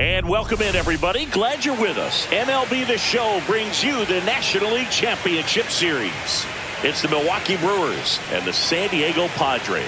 And welcome in, everybody. Glad you're with us. MLB The Show brings you the National League Championship Series. It's the Milwaukee Brewers and the San Diego Padres.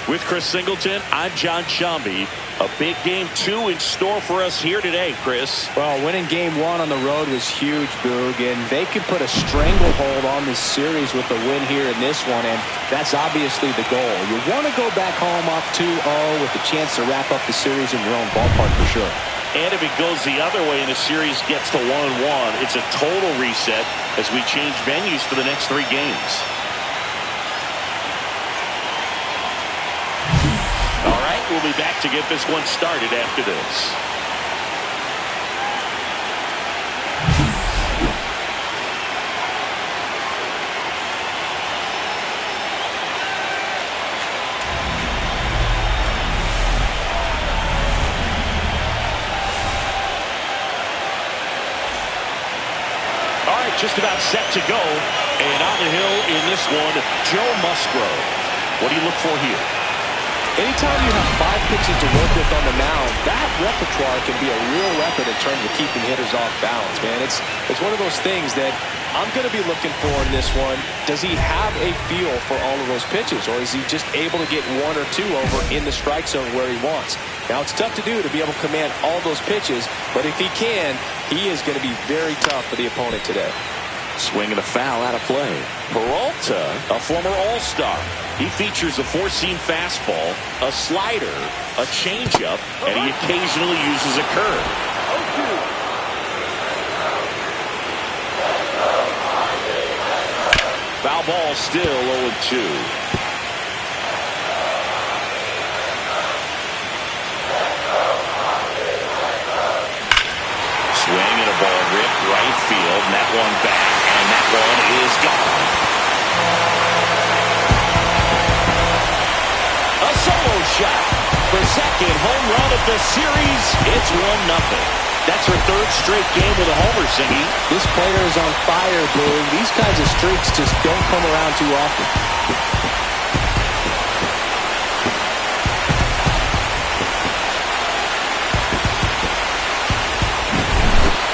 With Chris Singleton, I'm John Shambi. A big game 2 in store for us here today, Chris. Well, winning game 1 on the road was huge, Boog, and they could put a stranglehold on this series with the win here in this one, and that's obviously the goal. You want to go back home up 2-0 with the chance to wrap up the series in your own ballpark for sure. And if it goes the other way and the series gets to 1-1, it's a total reset as we change venues for the next 3 games. We'll be back to get this one started after this. All right, just about set to go. And on the hill in this one, Joe Musgrove. What do you look for here? Anytime you have 5 pitches to work with on the mound, that repertoire can be a real weapon in terms of keeping hitters off balance, man. It's one of those things that I'm going to be looking for in this one. Does he have a feel for all of those pitches, or is he just able to get 1 or 2 over in the strike zone where he wants? Now, it's tough to do to be able to command all those pitches, but if he can, he is going to be very tough for the opponent today. Swing and a foul out of play. Peralta, a former All-Star. He features a 4-seam fastball, a slider, a changeup, and he occasionally uses a curve. Foul ball, still 0-2. Swing and a ball ripped right field, and that one back, and that one is gone. A solo shot for second home run of the series. It's 1-0. That's her 3rd straight game with a homer, Singy. This player is on fire, Blue. These kinds of streaks just don't come around too often.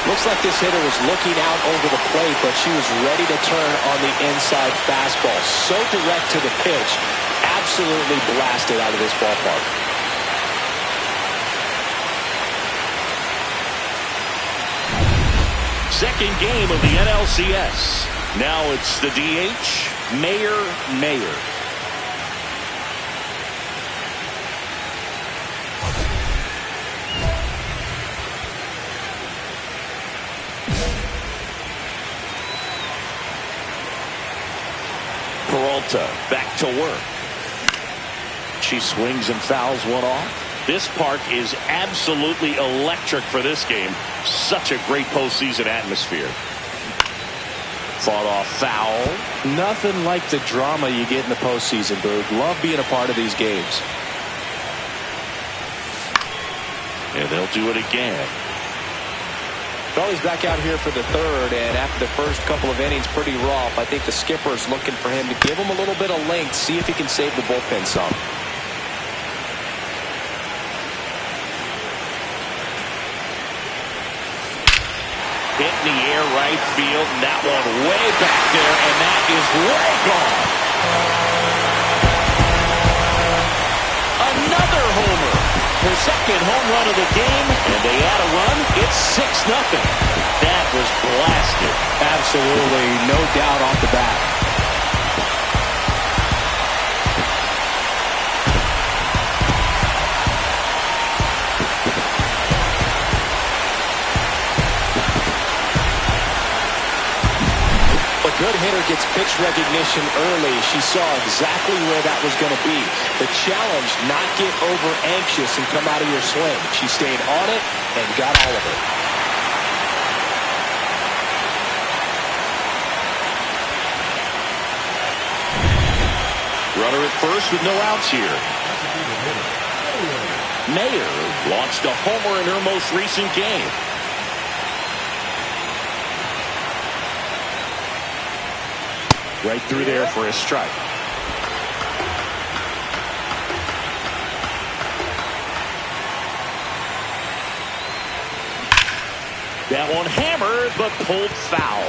Looks like this hitter was looking out over the plate, but she was ready to turn on the inside fastball. So direct to the pitch. Absolutely blasted out of this ballpark. Second game of the NLCS. Now it's the DH, Mayer. Peralta back to work. She swings and fouls one off. This park is absolutely electric for this game. Such a great postseason atmosphere. Fought off foul. Nothing like the drama you get in the postseason, Boog. Love being a part of these games. And they'll do it again. Well, he's back out here for the third, and after the first couple of innings, pretty rough. I think the skipper is looking for him to give him a little bit of length, see if he can save the bullpen some. Hit in the air right field, and that one way back there, and that is way gone. Another homer. Her second home run of the game, and they add a run. It's 6-0. That was blasted. Absolutely, no doubt off the bat. A good hitter gets pitch recognition early. She saw exactly where that was going to be. The challenge, not get over anxious and come out of your swing. She stayed on it and got all of it. Runner at first with no outs here. Mayer launched a homer in her most recent game. Right through there for a strike. That one hammered, but pulled foul.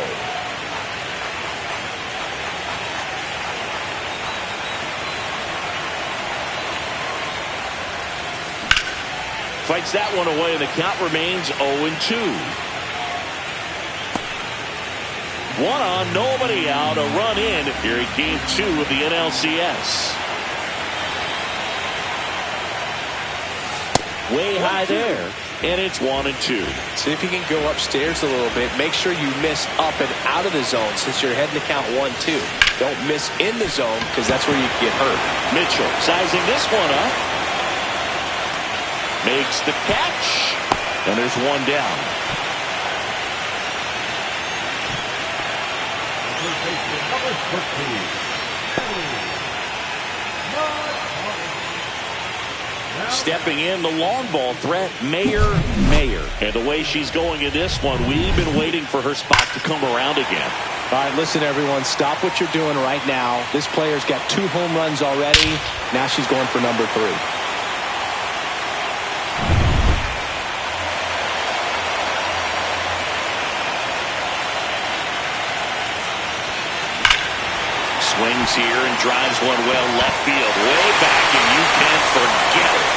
Fights that one away, and the count remains 0-2. One on, nobody out, a run in here in Game 2 of the NLCS. Way high there, and it's 1-2. See if you can go upstairs a little bit. Make sure you miss up and out of the zone since you're heading to count 1-2. Don't miss in the zone because that's where you get hurt. Mitchell sizing this one up. Makes the catch, and there's one down. Stepping in, the long ball threat, Mayer. And the way she's going in this one, we've been waiting for her spot to come around again. All right, listen, everyone, stop what you're doing right now. This player's got 2 home runs already. Now she's going for number 3. Swings here and drives one well left field, way back, and you can't forget it.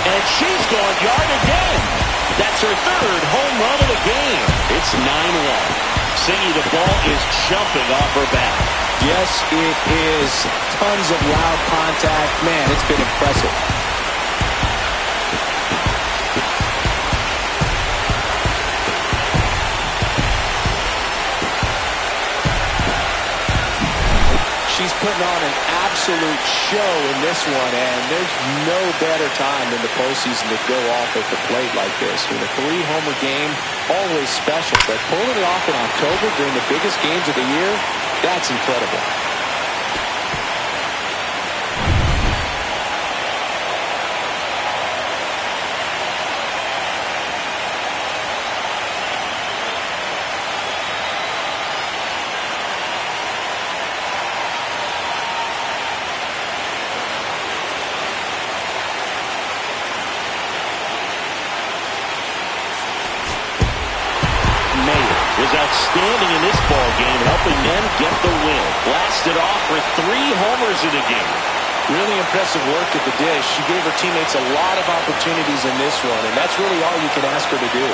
And she's gone yard again. That's her 3rd home run of the game. It's 9-1. Singing the ball is jumping off her bat. Yes, it is. Tons of loud contact. Man, it's been impressive. She's putting on an absolute show in this one, and there's no better time in the postseason to go off at the plate like this. With a 3-homer game, always special, but pulling it off in October during the biggest games of the year, that's incredible. Was outstanding in this ball game, helping them get the win. Blasted off for 3 homers in the game. Really impressive work at the dish. She gave her teammates a lot of opportunities in this one, and that's really all you can ask her to do.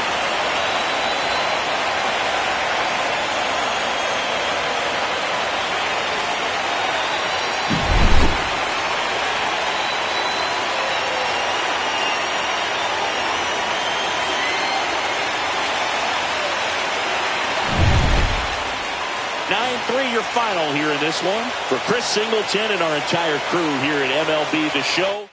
Your final here in this one. For Chris Singleton and our entire crew here at MLB The Show.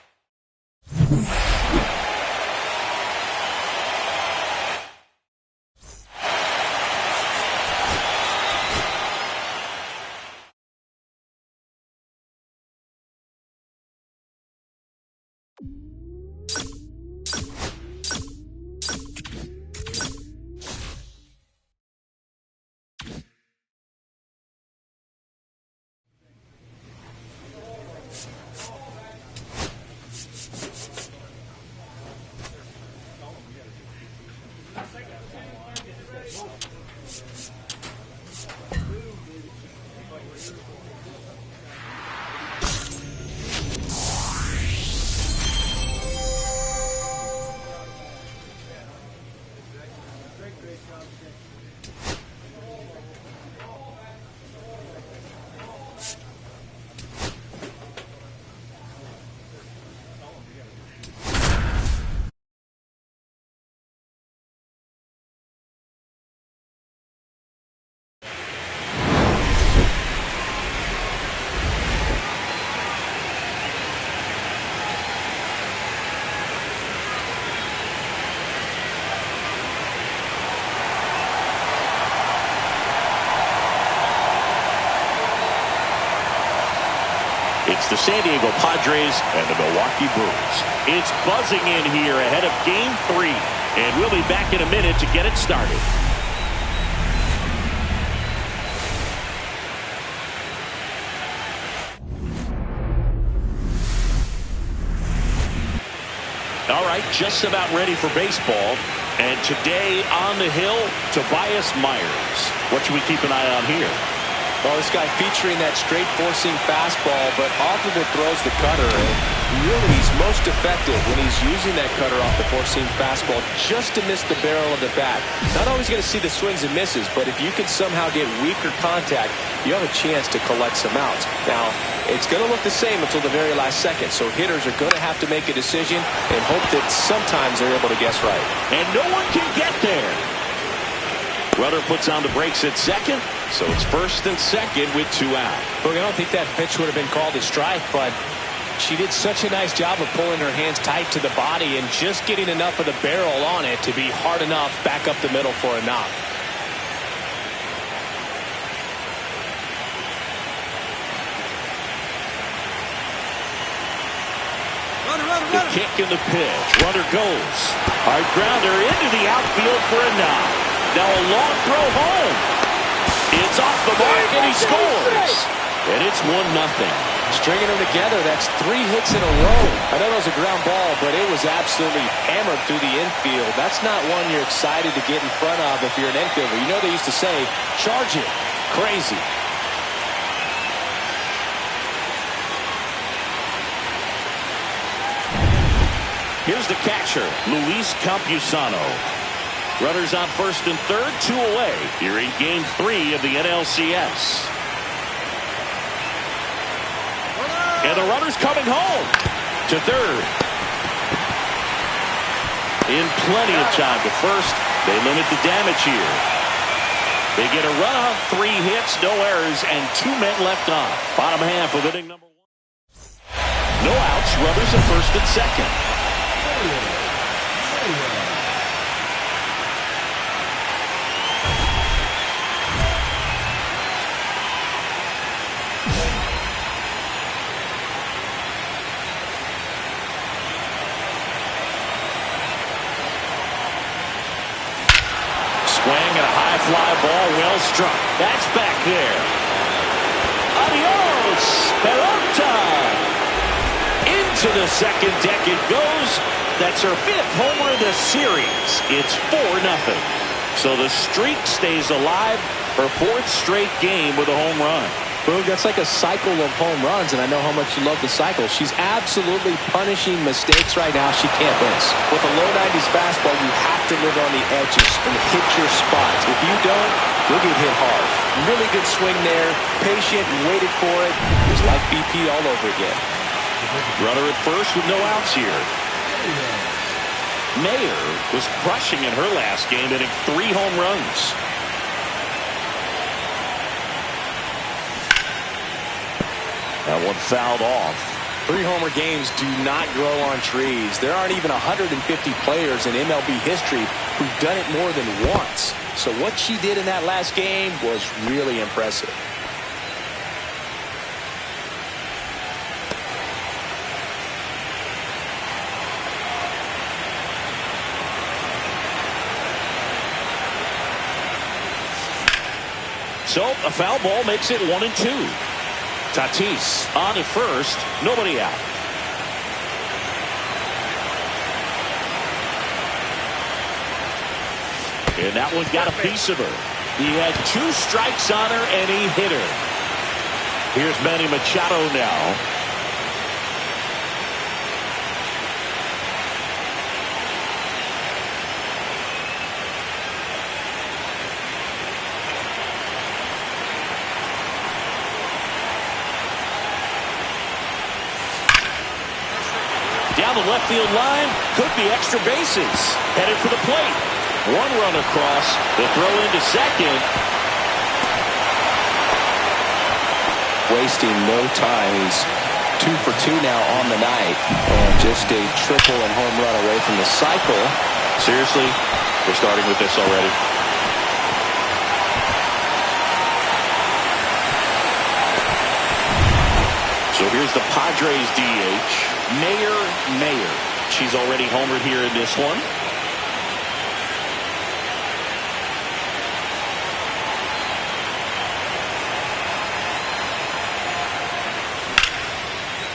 It's the San Diego Padres and the Milwaukee Brewers. It's buzzing in here ahead of Game 3. And we'll be back in a minute to get it started. All right, just about ready for baseball. And today on the hill, Tobias Myers. What should we keep an eye on here? Well, this guy featuring that straight forcing fastball, but often it throws the cutter. And really, he's most effective when he's using that cutter off the four-seam fastball just to miss the barrel of the bat. Not always going to see the swings and misses, but if you can somehow get weaker contact, you have a chance to collect some outs. Now, it's going to look the same until the very last second, so hitters are going to have to make a decision and hope that sometimes they're able to guess right. And no one can get there. Runner puts on the brakes at second, so it's first and second with 2 out. Look, I don't think that pitch would have been called a strike, but she did such a nice job of pulling her hands tight to the body and just getting enough of the barrel on it to be hard enough back up the middle for a knock. The kick and the pitch. Runner goes. Hard grounder into the outfield for a knock. Now a long throw home. It's off the mark and he scores. And it's 1-0. Stringing them together, that's 3 hits in a row. I know it was a ground ball, but it was absolutely hammered through the infield. That's not one you're excited to get in front of if you're an infielder. You know they used to say, charge it. Crazy. Here's the catcher, Luis Campusano. Runners on first and third, 2 away. Here in Game 3 of the NLCS. And the runner's coming home to third. In plenty of time to first. They limit the damage here. They get a run off, 3 hits, no errors, and 2 men left on. Bottom half of inning number 1. No outs, runners at first and second. Swing and a high fly ball, well struck. That's back there. Adios, pelota. Into the second deck it goes. That's her 5th homer of the series. It's 4-0. So the streak stays alive. Her 4th straight game with a home run. Boog, that's like a cycle of home runs, and I know how much you love the cycle. She's absolutely punishing mistakes right now she can't miss. With a low 90s fastball, you have to live on the edges and hit your spots. If you don't, you'll get hit hard. Really good swing there, patient and waited for it. It was like BP all over again. Runner at first with no outs here. Mayer was crushing in her last game, hitting 3 home runs. That one fouled off. 3 homer games do not grow on trees. There aren't even 150 players in MLB history who've done it more than once. So what she did in that last game was really impressive. So a foul ball makes it 1-2. Tatis on at first, nobody out. And that one got a piece of her. He had 2 strikes on her and he hit her. Here's Manny Machado now. Down the left field line, could be extra bases. Headed for the plate. 1 run across, the throw into second. Wasting no time. He's 2 for 2 now on the night. And just a triple and home run away from the cycle. Seriously, we're starting with this already. So here's the Padres DH, Mayer. She's already homered here in this one.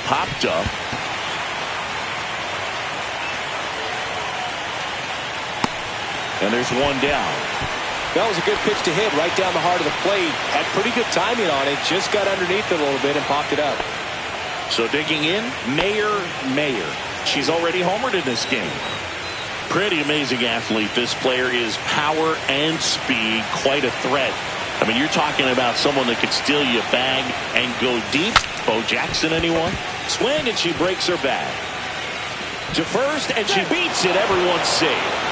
Popped up. And there's one down. That was a good pitch to hit right down the heart of the plate. Had pretty good timing on it. Just got underneath it a little bit and popped it up. So digging in, Mayer. She's already homered in this game. Pretty amazing athlete. This player is power and speed. Quite a threat. I mean, you're talking about someone that could steal you a bag and go deep. Bo Jackson, anyone? Swing, and she breaks her back. To first, and she beats it. Everyone's safe.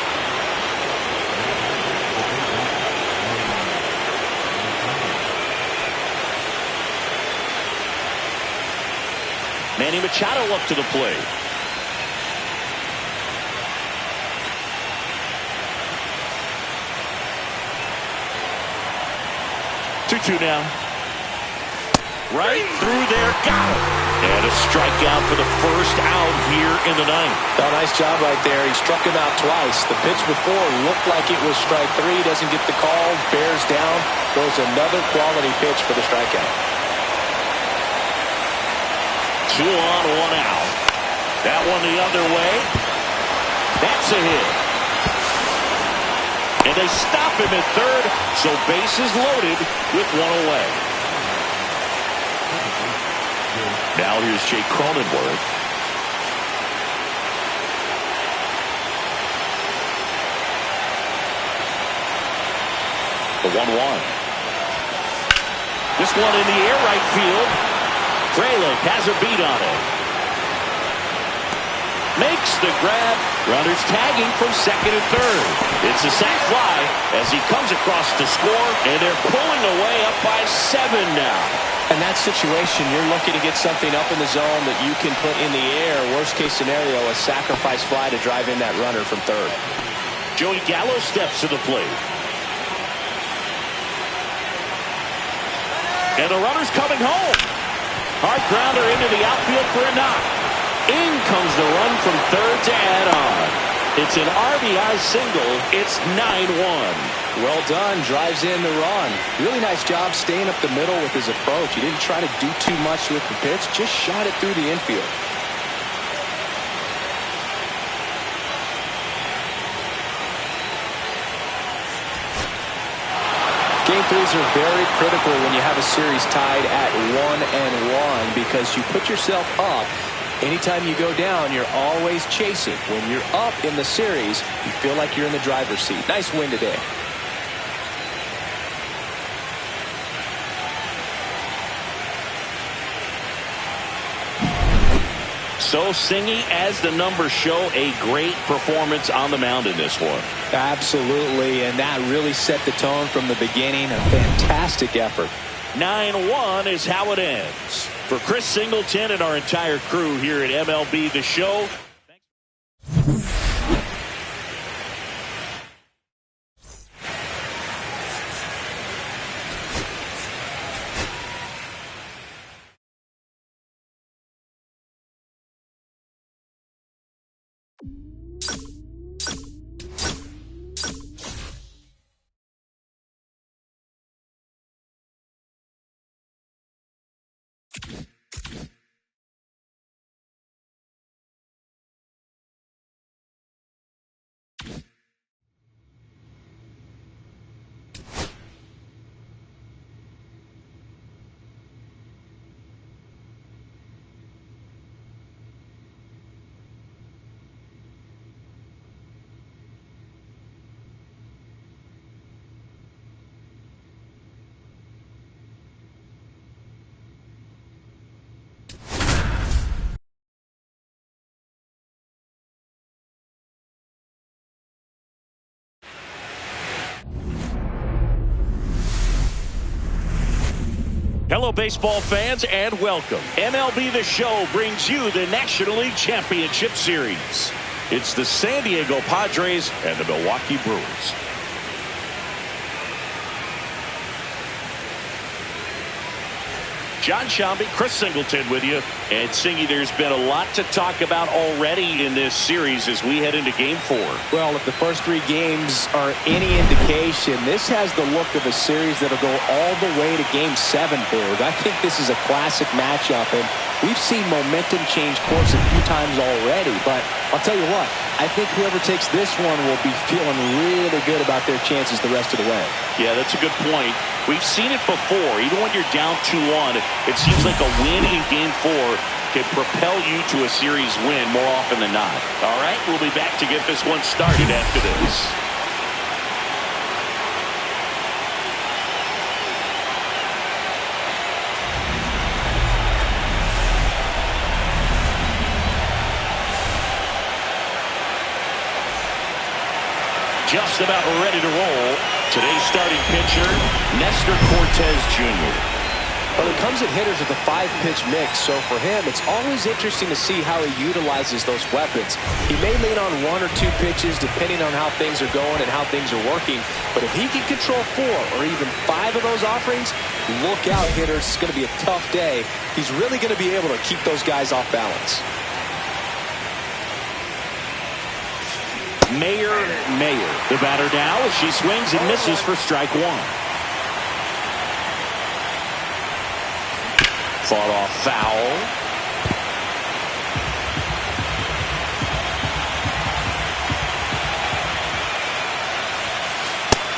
Manny Machado up to the plate. 2-2 now. Right through there, got it. And a strikeout for the first out here in the ninth. Oh, nice job right there. He struck him out twice. The pitch before looked like it was strike three. Doesn't get the call. Bears down. Throws another quality pitch for the strikeout. 2 on, 1 out. That one the other way. That's a hit. And they stop him at third, so bases loaded with 1 away. Now here's Jake Cronenworth. The 1-1. This one in the air, right field. Frelick has a beat on it. Makes the grab. Runners tagging from second and third. It's a sac fly as he comes across to score, and they're pulling away up by 7 now. In that situation, you're looking to get something up in the zone that you can put in the air. Worst case scenario, a sacrifice fly to drive in that runner from third. Joey Gallo steps to the plate. And the runner's coming home. Hard grounder into the outfield for a knock. In comes the run from third to add on. It's an RBI single. It's 9-1. Well done. Drives in the run. Really nice job staying up the middle with his approach. He didn't try to do too much with the pitch. Just shot it through the infield. Game threes are very critical when you have a series tied at 1-1 because you put yourself up. Anytime you go down, you're always chasing. When you're up in the series, you feel like you're in the driver's seat. Nice win today. So Singy, as the numbers show, a great performance on the mound in this one. Absolutely, and that really set the tone from the beginning. A fantastic effort. 9-1 is how it ends. For Chris Singleton and our entire crew here at MLB The Show. Hello, baseball fans, and welcome. MLB The Show brings you the National League Championship Series. It's the San Diego Padres and the Milwaukee Brewers. John Shambi, Chris Singleton with you. And Singy, there's been a lot to talk about already in this series as we head into Game 4. Well, if the first 3 games are any indication, this has the look of a series that'll go all the way to Game 7, Boog. I think this is a classic matchup, and we've seen momentum change course a few times already. But I'll tell you what, I think whoever takes this one will be feeling really good about their chances the rest of the way. Yeah, that's a good point. We've seen it before. Even when you're down 2-1, it seems like a win in Game 4 can propel you to a series win more often than not. All right, we'll be back to get this one started after this. Just about ready to roll. Today's starting pitcher, Nestor Cortez Jr. Well, it comes at hitters with a 5-pitch mix, so for him, it's always interesting to see how he utilizes those weapons. He may lean on 1 or 2 pitches depending on how things are going and how things are working, but if he can control 4 or even 5 of those offerings, look out, hitters. It's going to be a tough day. He's really going to be able to keep those guys off balance. Mayer, the batter now as she swings and misses for strike 1. Fought off foul.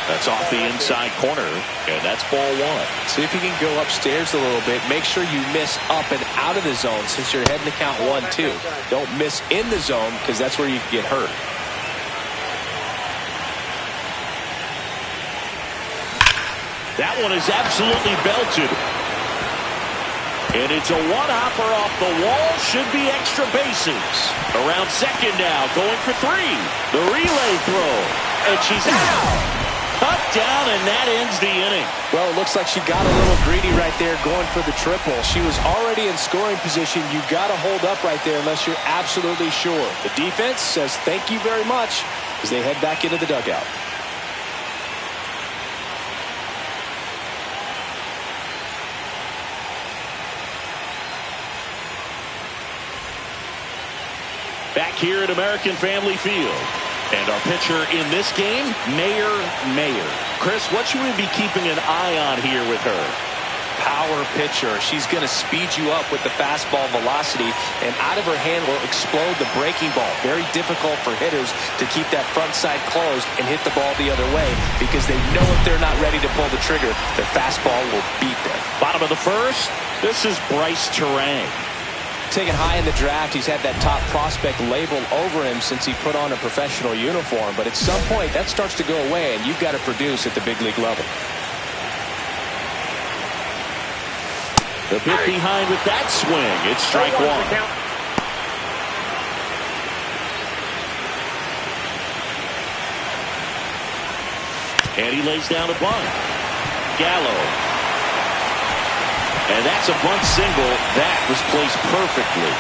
That's off the inside corner, and that's ball 1. See if you can go upstairs a little bit. Make sure you miss up and out of the zone since you're heading to count 1-2. Don't miss in the zone because that's where you can get hurt. That one is absolutely belted. And it's a one-hopper off the wall. Should be extra bases. Around second now, going for 3. The relay throw. And she's out. Cut down, and that ends the inning. Well, it looks like she got a little greedy right there going for the triple. She was already in scoring position. You got to hold up right there unless you're absolutely sure. The defense says thank you very much as they head back into the dugout. Back here at American Family Field. And our pitcher in this game, Mayer. Chris, what should we be keeping an eye on here with her? Power pitcher. She's going to speed you up with the fastball velocity, and out of her hand will explode the breaking ball. Very difficult for hitters to keep that front side closed and hit the ball the other way because they know if they're not ready to pull the trigger, their fastball will beat them. Bottom of the first, this is Bryce Terang. Taken high in the draft, he's had that top prospect label over him since he put on a professional uniform. But at some point, that starts to go away, and you've got to produce at the big league level. The bit behind with that swing. It's strike 1. And he lays down a bunt. Gallo. And that's a bunt single. That was placed perfectly.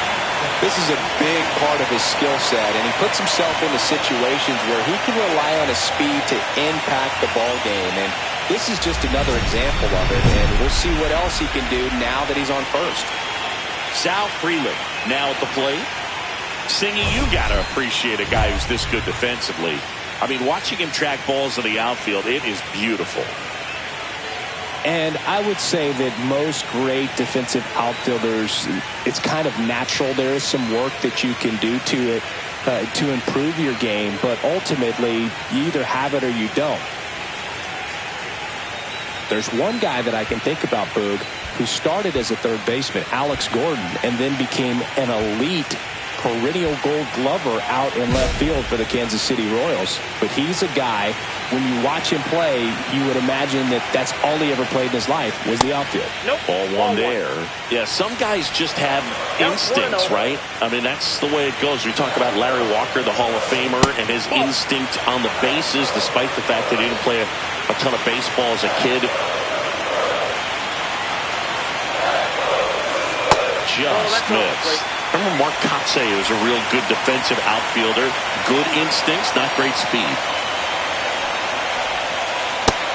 This is a big part of his skill set, and he puts himself into situations where he can rely on his speed to impact the ball game. And this is just another example of it, and we'll see what else he can do now that he's on first. Sal Freeland now at the plate. Singy, you got to appreciate a guy who's this good defensively. I mean, watching him track balls in the outfield, it is beautiful. And I would say that most great defensive outfielders, it's kind of natural. There is some work that you can do to it to improve your game, but ultimately you either have it or you don't. There's one guy that I can think about, Boog, who started as a third baseman, Alex Gordon, and then became an elite perennial gold glover out in left field for the Kansas City Royals. But he's a guy, when you watch him play, you would imagine that that's all he ever played in his life was the outfield. Nope. All one there. Yeah, some guys just have instincts, right? I mean, that's the way it goes. We talk about Larry Walker, the Hall of Famer, and his instinct on the bases, despite the fact that he didn't play a ton of baseball as a kid. Just missed. Remember Mark Kotze was a real good defensive outfielder. Good instincts, not great speed.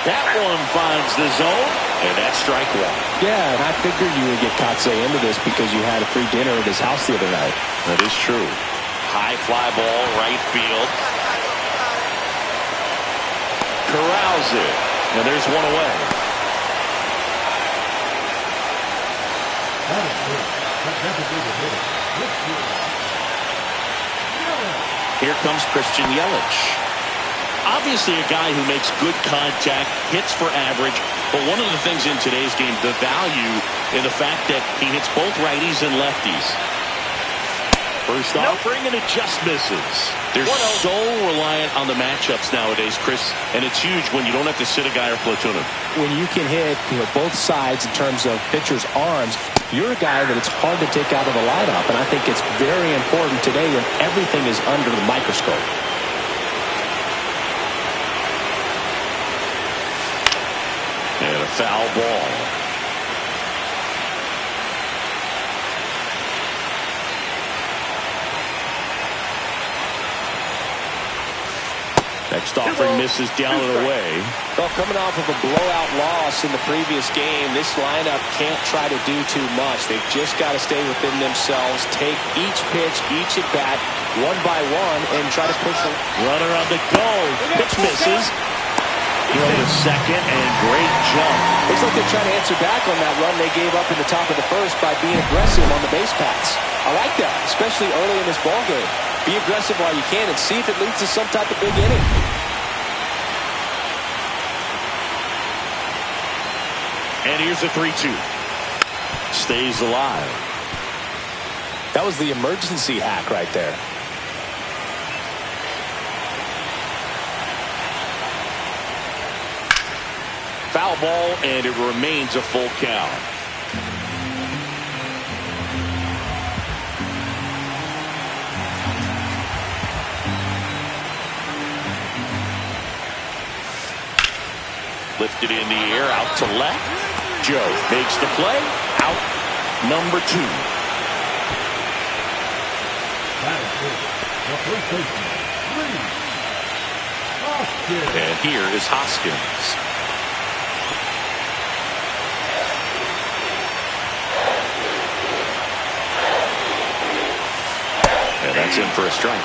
That one finds the zone. And that's strike one. Yeah, and I figured you would get Kotze into this because you had a free dinner at his house the other night. That is true. High fly ball, right field. Corrals it. And there's one away. Here comes Christian Yelich. Obviously a guy who makes good contact, hits for average, but one of the things in today's game, the value in the fact that he hits both righties and lefties. First offering, and it just misses. They're so reliant on the matchups nowadays, Chris, and it's huge when you don't have to sit a guy or platoon him. When you can hit both sides in terms of pitchers' arms, you're a guy that it's hard to take out of the lineup, and I think it's very important today when everything is under the microscope. And a foul ball. Next offering misses down and away. Well, coming off of a blowout loss in the previous game, this lineup can't try to do too much. They've just got to stay within themselves, take each pitch, each at bat, one by one, and try to push them. Runner on the go. Pitch misses. Throw to second, and great jump. Looks like they're trying to answer back on that run they gave up in the top of the first by being aggressive on the base paths. I like that, especially early in this ball game. Be aggressive while you can and see if it leads to some type of big inning. And here's the 3-2. Stays alive. That was the emergency hack right there. Foul ball, and it remains a full count. Lifted in the air, out to left. Joe makes the play. Out number 2. And here is Hoskins. And that's in for a strike.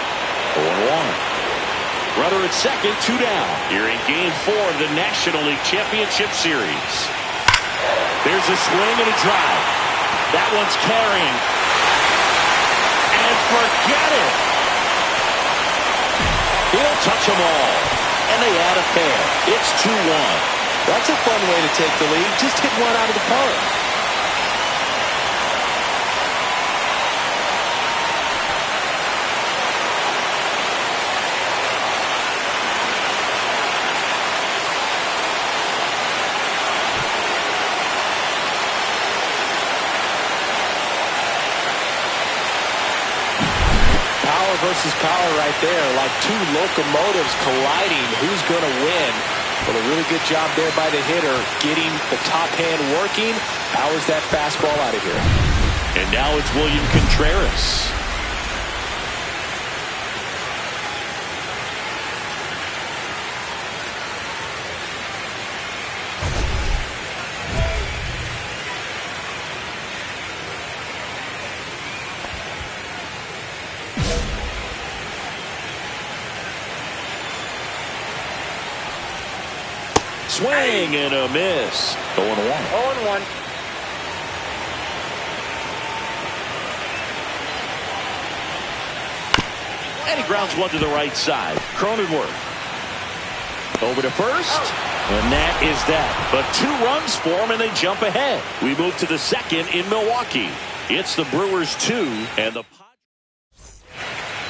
0-1. Runner at second, 2 down. Here in Game 4 of the National League Championship Series. There's a swing and a drive. That one's carrying. And forget it. He'll touch them all. And they add a pair. It's 2-1. That's a fun way to take the lead. Just hit one out of the park. Versus power right there, like two locomotives colliding. Who's going to win? Well, a really good job there by the hitter, getting the top hand working, powers that fastball out of here. And now it's William Contreras. Swing and a miss. 0-1. 0-1. And he grounds one to the right side. Cronenworth over to first. And that is that. But 2 runs for him, and they jump ahead. We move to the second in Milwaukee. It's the Brewers 2 and the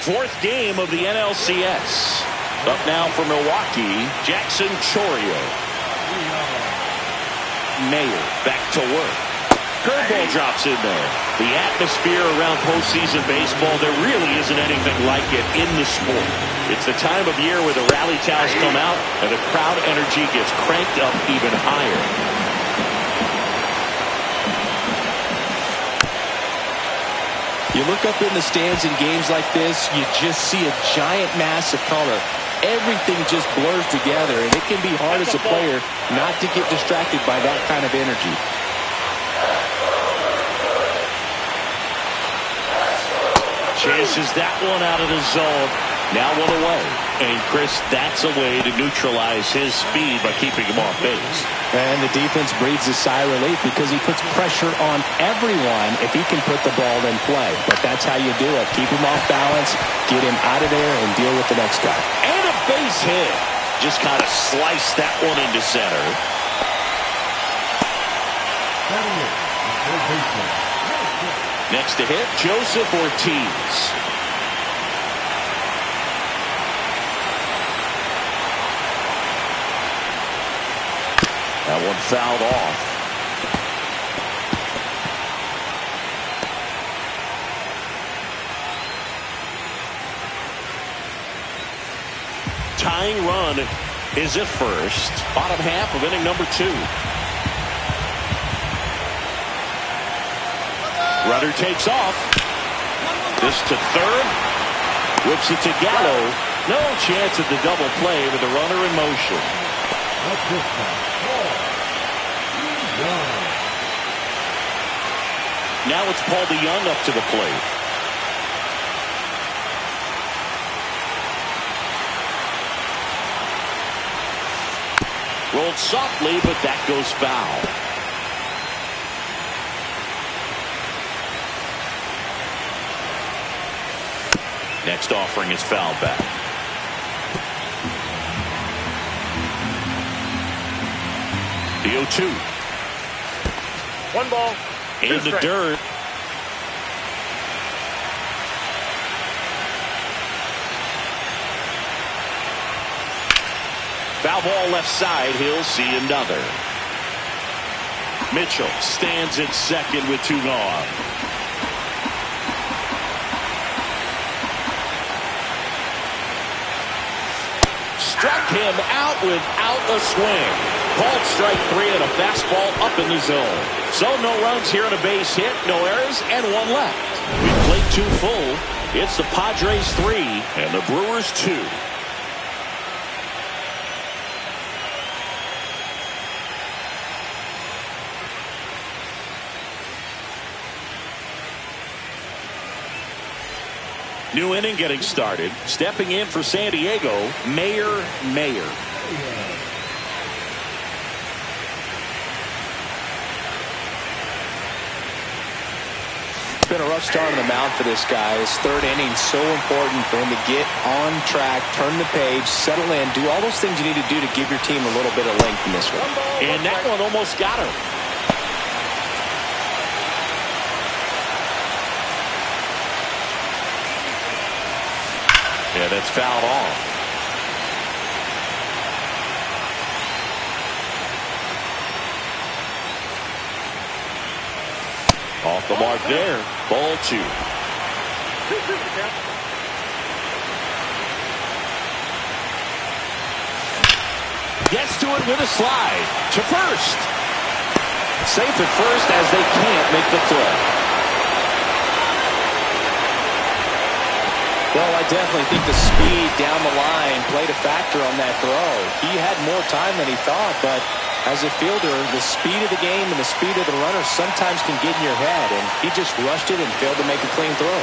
4th game of the NLCS. Up now for Milwaukee, Jackson Chourio. Mayer back to work. Curveball drops in there. The atmosphere around postseason baseball, there really isn't anything like it in the sport. It's the time of year where the rally towels come out and the crowd energy gets cranked up even higher. You look up in the stands in games like this, you just see a giant mass of color. everything just blurs together, and it can be hard as a player not to get distracted by that kind of energy. Chases that one out of the zone. Now one away. And Chris, that's a way to neutralize his speed by keeping him off base. And the defense breathes a sigh of relief because he puts pressure on everyone if he can put the ball in play. But that's how you do it. Keep him off balance, get him out of there, and deal with the next guy. And a base hit. Just kind of slice that one into center. Next to hit, Joseph Ortiz. That one fouled off. Tying run is at first. Bottom half of inning number 2. Runner takes off. This to third. Whips it to Gallo. No chance at the double play with the runner in motion. Now it's Paul DeYoung up to the plate. Rolled softly, but that goes foul. Next offering is fouled back. The 0-2. 1 ball. In the dirt. Foul ball left side. He'll see another. Mitchell stands at second with 2 gone. Struck him out without a swing. Called strike 3 and a fastball up in the zone. So no runs here and a base hit, no errors, and 1 left. We played 2 full. It's the Padres 3 and the Brewers 2. New inning getting started. Stepping in for San Diego, Mayor. It's been a rough start on the mound for this guy. His 3rd inning is so important for him to get on track, turn the page, settle in, do all those things you need to do to give your team a little bit of length in this one. And that one almost got him. Yeah, that's fouled off. Off the mark there. Ball 2. Gets to it with a slide. To first. Safe at first as they can't make the throw. Well, I definitely think the speed down the line played a factor on that throw. He had more time than he thought, but as a fielder, the speed of the game and the speed of the runner sometimes can get in your head, and he just rushed it and failed to make a clean throw.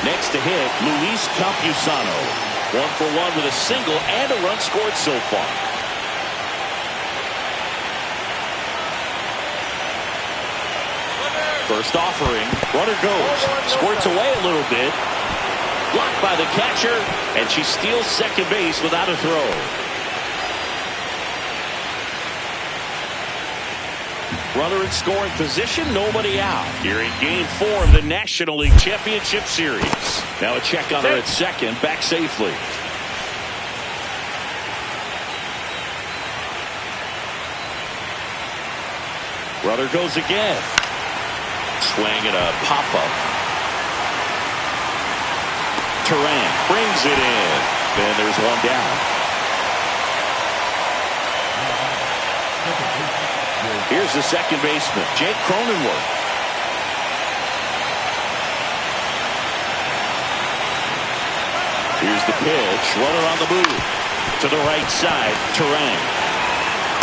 Next to hit, Luis Campusano. 1 for 1 with a single and a run scored so far. First offering, runner goes, squirts away a little bit, blocked by the catcher, and she steals second base without a throw. Runner in scoring position, nobody out. Here in Game 4 of the National League Championship Series. Now a check on her at second, back safely. Runner goes again. Swing and a pop-up. Turan brings it in. Then there's 1 down. Here's the second baseman, Jake Cronenworth. Here's the pitch. Runner on the move. To the right side. Terang.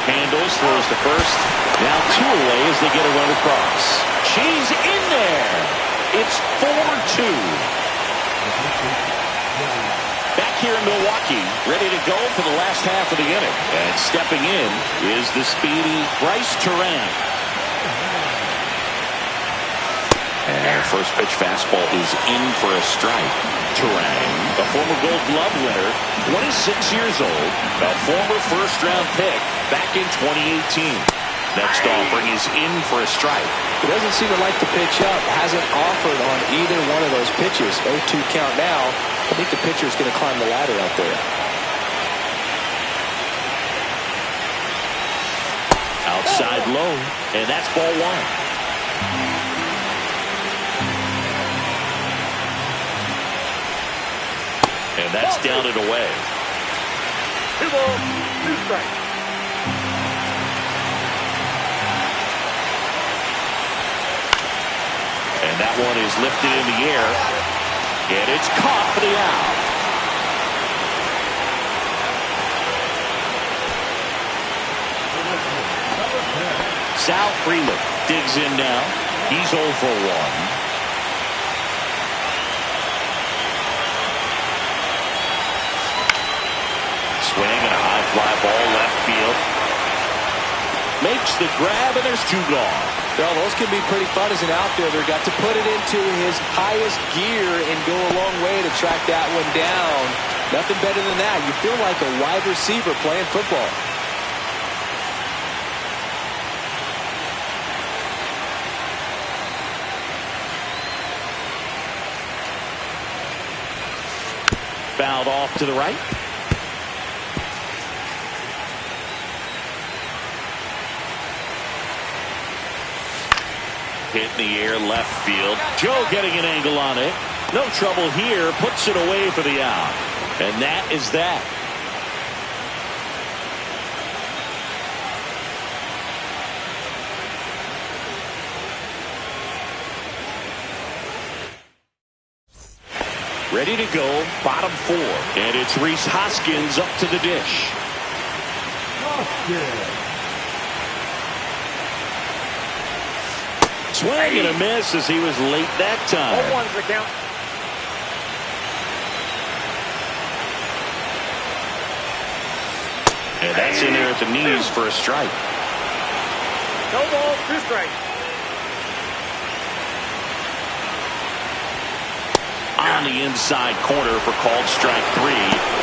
Handles, throws to first. Now 2 away as they get a run across. She's in there. It's 4-2. Back here in Milwaukee, ready to go for the last half of the inning. And stepping in is the speedy Bryce Terang. And first pitch fastball is in for a strike. Terang, a former Gold Glove winner, 26 years old, a former first-round pick back in 2018. Next offering is in for a strike. He doesn't seem to like the pitch up. Hasn't offered on either one of those pitches. 0-2 count now. I think the pitcher's going to climb the ladder out there. Outside low, and that's ball 1. And that's down and away. 2 balls, 2 strikes. And that one is lifted in the air. And it's caught for the out. Sal Freeland digs in now. He's 0 for 1. Swing and a high fly ball left field. Makes the grab and there's 2 gone. Well, those can be pretty fun as an outfielder. Got to put it into his highest gear and go a long way to track that one down. Nothing better than that. You feel like a wide receiver playing football. Fouled off to the right. Hit in the air left field. Joe getting an angle on it. No trouble here. Puts it away for the out. And that is that. Ready to go. Bottom 4. And it's Rhys Hoskins up to the dish. Swing and a miss as he was late that time. 0-1's the count. And that's in there at the knees for a strike. No balls, 2 strikes. On the inside corner for called strike 3.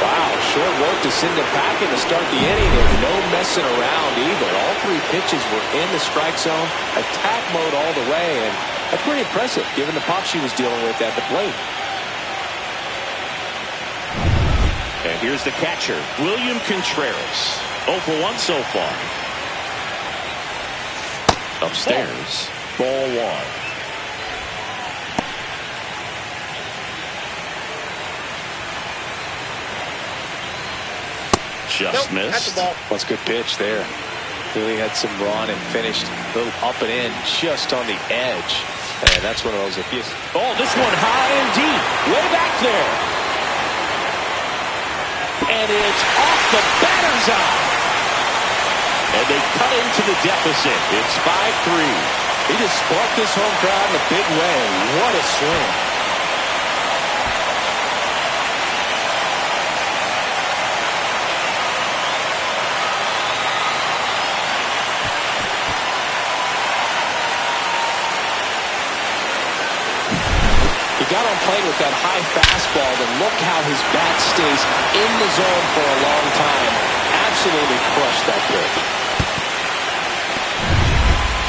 Wow, short work to send it packing to start the inning, and no messing around either. All 3 pitches were in the strike zone, attack mode all the way, and that's pretty impressive given the pop she was dealing with at the plate. And here's the catcher, William Contreras. 0 for 1 so far. Upstairs, ball 1. Just missed. That's the ball. That's a good pitch there. Really had some run and finished a little up and in just on the edge. And that's one of those abuse. Oh, this one high and deep. Way back there. And it's off the batter's eye. And they cut into the deficit. It's 5-3. He just sparked this home crowd in a big way. What a swing. He got on plane with that high fastball, and look how his bat stays in the zone for a long time. Absolutely crushed that pitch.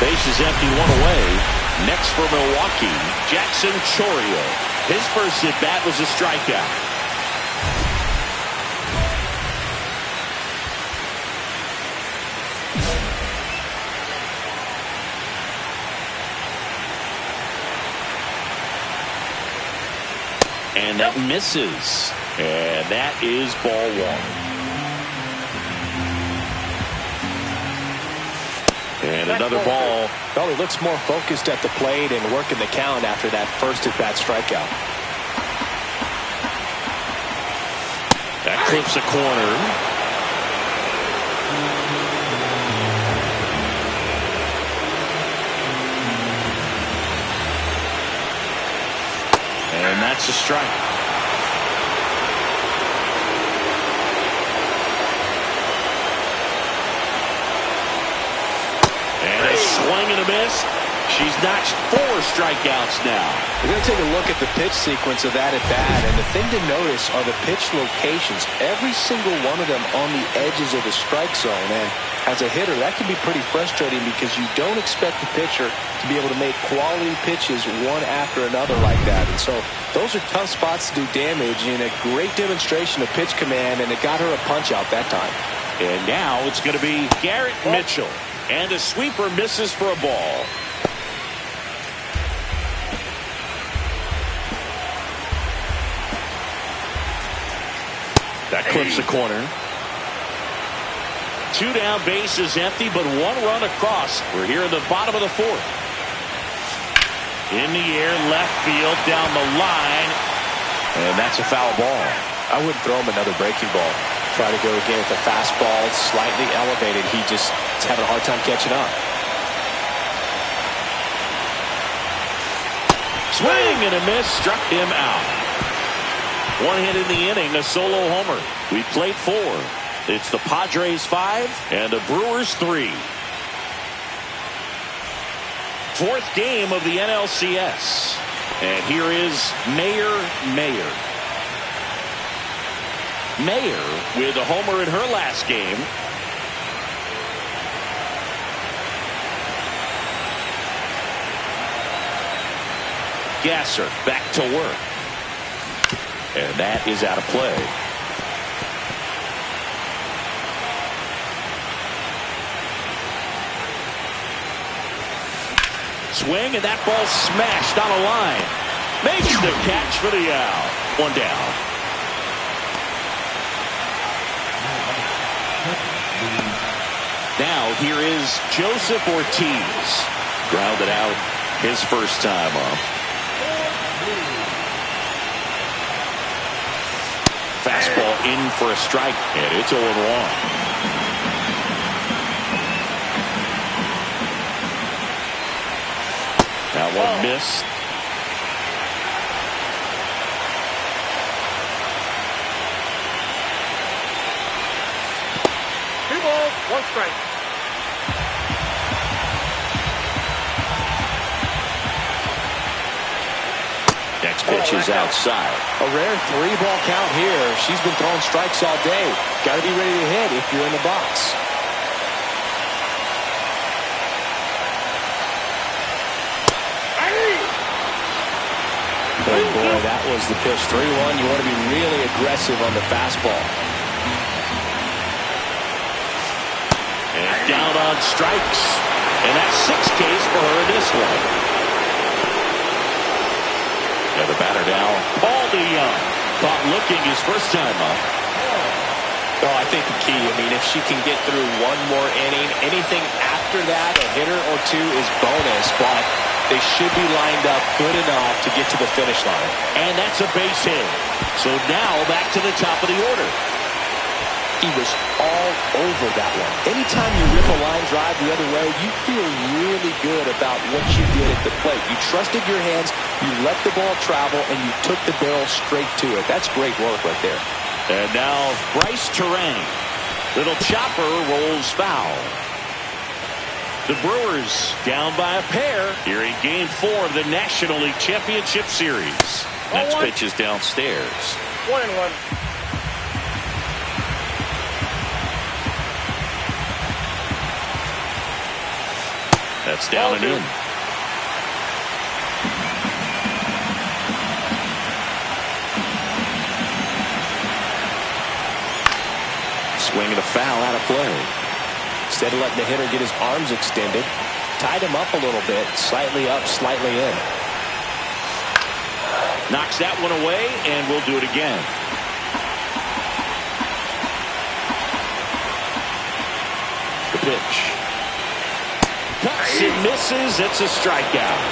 Base is empty, 1 away. Next for Milwaukee, Jackson Chourio. His first at bat was a strikeout. And that misses. And that is ball 1. And another ball. Well, he looks more focused at the plate and working the count after that first at-bat strikeout. That clips a corner. And that's a strike. And a swing and a miss. She's notched 4 strikeouts now. We're going to take a look at the pitch sequence of that at bat, and the thing to notice are the pitch locations. Every single one of them on the edges of the strike zone, and as a hitter, that can be pretty frustrating because you don't expect the pitcher to be able to make quality pitches one after another like that. And so those are tough spots to do damage, and a great demonstration of pitch command, and it got her a punch out that time. And now it's going to be Garrett Mitchell, and a sweeper misses for a ball. That clips the corner. 2 down, base is empty, but 1 run across. We're here in the bottom of the 4th. In the air, left field, down the line. And that's a foul ball. I wouldn't throw him another breaking ball. Try to go again with the fastball, slightly elevated. He just is having a hard time catching up. Swing and a miss, struck him out. 1 hit in the inning, a solo homer. We played 4. It's the Padres 5 and the Brewers 3. 4th game of the NLCS. And here is Mayer. Mayer with a homer in her last game. Gasser back to work. And that is out of play. Swing, and that ball smashed on a line. Makes the catch for the out. 1 down. Now here is Joseph Ortiz. Grounded out his first time up. Fastball in for a strike, and it's 0-1. That one missed. Two balls, 1 strike. Next pitch is outside. A rare 3-ball count here. She's been throwing strikes all day. Got to be ready to hit if you're in the box. Oh boy, that was the pitch. 3-1. You want to be really aggressive on the fastball. And down on strikes. And that's 6 Ks for her in this one. And the batter now, Paul DeYoung. Caught looking his first time up. Well, I think the key, if she can get through 1 more inning, anything after that, a hitter or 2 is bonus, but they should be lined up good enough to get to the finish line. And that's a base hit. So now back to the top of the order. He was all over that one. Anytime you rip a line drive the other way, you feel really good about what you did at the plate. You trusted your hands, you let the ball travel, and you took the barrel straight to it. That's great work right there. And now Bryce Terang. Little chopper rolls foul. The Brewers down by a pair here in Game 4 of the National League Championship Series. Next pitch is downstairs. 1-1. That's down and in. Swing and a foul out of play. Instead of letting the hitter get his arms extended, tied him up a little bit, slightly up, slightly in. Knocks that one away, and we'll do it again. The pitch. Cuts and misses. It's a strikeout.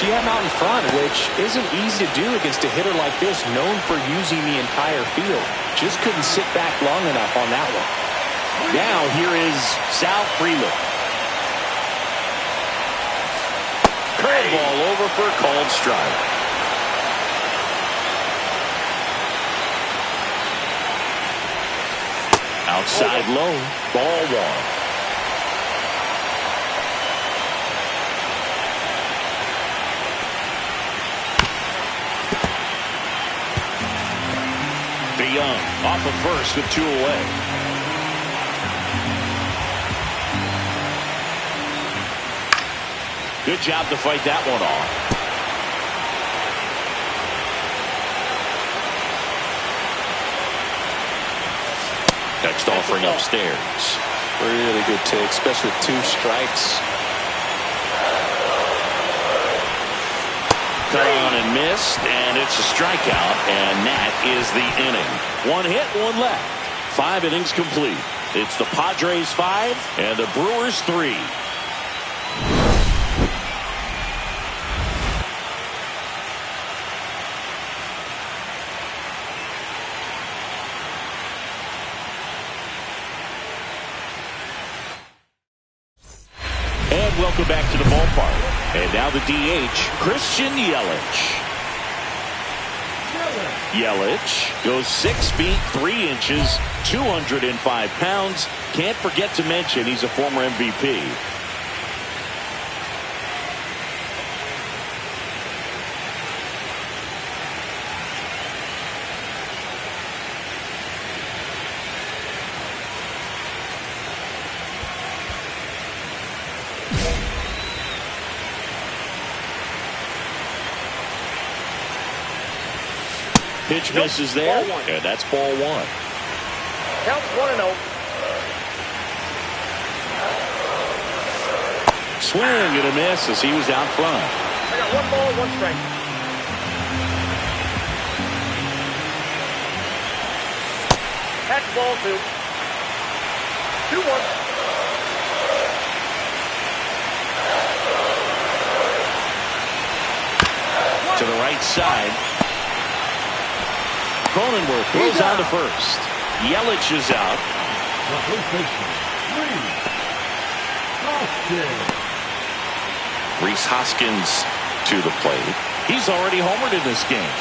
She had him out in front, which isn't easy to do against a hitter like this, known for using the entire field. Just couldn't sit back long enough on that one. Now here is Sal Freeland. Curveball over for a called strike. Outside low, ball one. DeYoung off of first with 2 away. Good job to fight that one off. Next offering upstairs. Really good take, especially with 2 strikes. Cut on and missed, and it's a strikeout, and that is the inning. 1 hit, 1 left. 5 innings complete. It's the Padres 5 and the Brewers 3. And welcome back to the ballpark. And now the DH, Christian Yelich. Yelich goes 6 feet 3 inches, 205 pounds. Can't forget to mention he's a former MVP. Pitch misses there, and that's ball 1. Count 1-0. Swing and a miss as he was out front. I got 1 ball, 1 strike. Catch ball 2. 2-1. To the right side. Cronenworth goes on to first. Yelich is out. Rhys Hoskins to the plate. He's already homered in this game.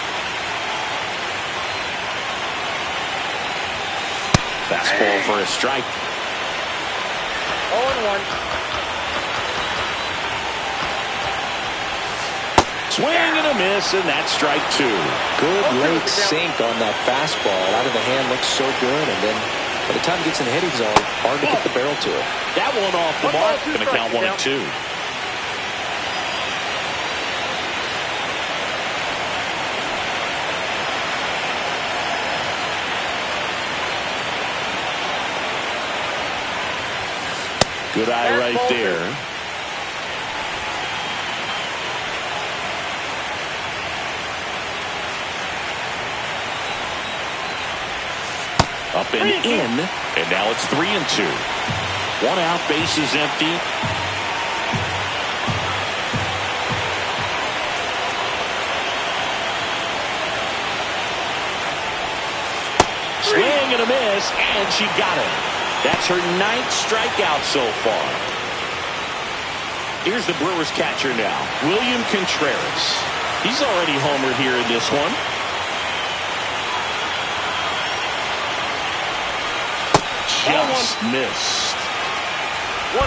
Fastball for a strike. 0-1. Swing and a miss, and that's strike 2. Good late sink on that fastball. Out of the hand looks so good, and then by the time it gets in the hitting zone, hard to get the barrel to it. That one off the mark. Going to count 1 and 2. Good eye right there. Up and in, and now it's 3 and 2. 1 out, bases empty. Swing and a miss, and she got it. That's her 9th strikeout so far. Here's the Brewers catcher now, William Contreras. He's already homered here in this one. Just missed. 1-0.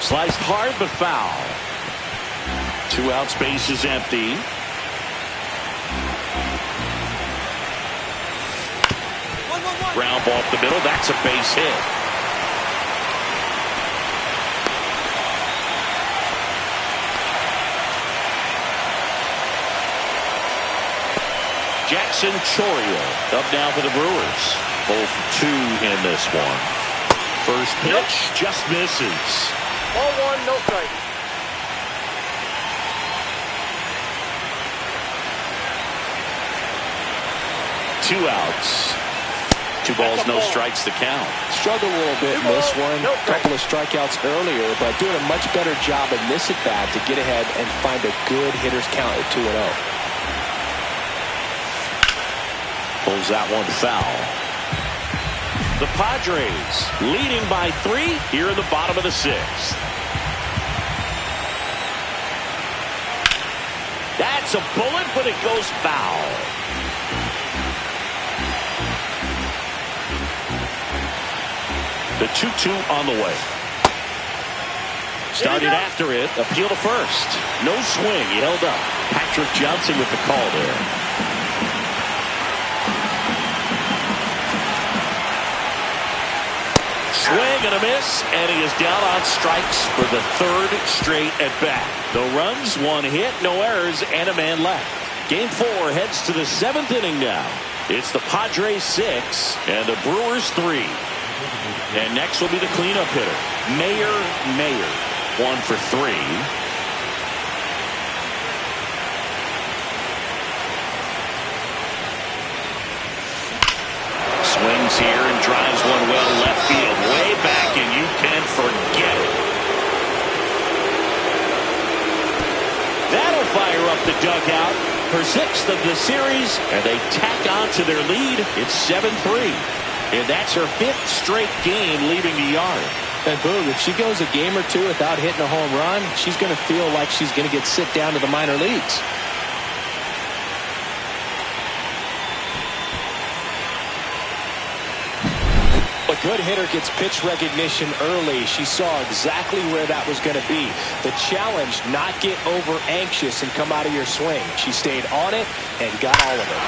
Sliced hard but foul. 2 outs, bases empty. Ground ball up the middle. That's a base hit. Jackson Chourio up now for the Brewers. 0 for 2 in this one. First pitch just misses. Ball 1, no strike. Two outs. 2 balls, no strikes to count. Struggled a little bit in this one. A couple of strikeouts earlier, but doing a much better job in this at-bat to get ahead and find a good hitter's count at 2-0. Pulls that one foul. The Padres leading by 3 here in the bottom of the 6th. That's a bullet, but it goes foul. The 2-2 on the way. Started after it. Appeal to first. No swing. He held up. Patrick Johnson with the call there. Swing and a miss, and he is down on strikes for the 3rd straight at bat. No runs, 1 hit, no errors, and a man left. Game 4 heads to the 7th inning now. It's the Padres 6 and the Brewers 3. And next will be the cleanup hitter, Mayer. 1 for 3. Swings here and drives one well left field, way back, and you can forget it. That'll fire up the dugout. Her 6th of the series, and they tack on to their lead. It's 7-3. And that's her 5th straight game leaving the yard. And boom, if she goes a game or 2 without hitting a home run, she's going to feel like she's going to get sent down to the minor leagues. A good hitter gets pitch recognition early. She saw exactly where that was going to be. The challenge, not get over anxious and come out of your swing. She stayed on it and got all of it.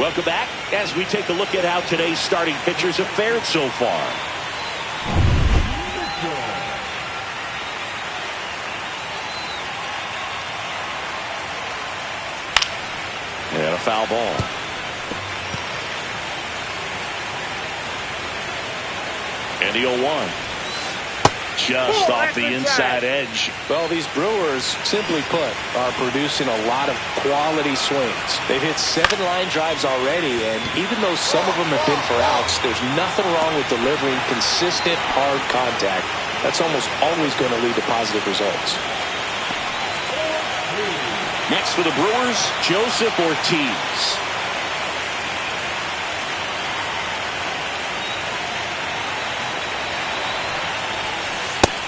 Welcome back as we take a look at how today's starting pitchers have fared so far. And a foul ball. And the 0-1. Just off the inside edge. Well, these Brewers, simply put, are producing a lot of quality swings. They've hit 7 line drives already, and even though some of them have been for outs, there's nothing wrong with delivering consistent, hard contact. That's almost always going to lead to positive results. Next for the Brewers, Joseph Ortiz.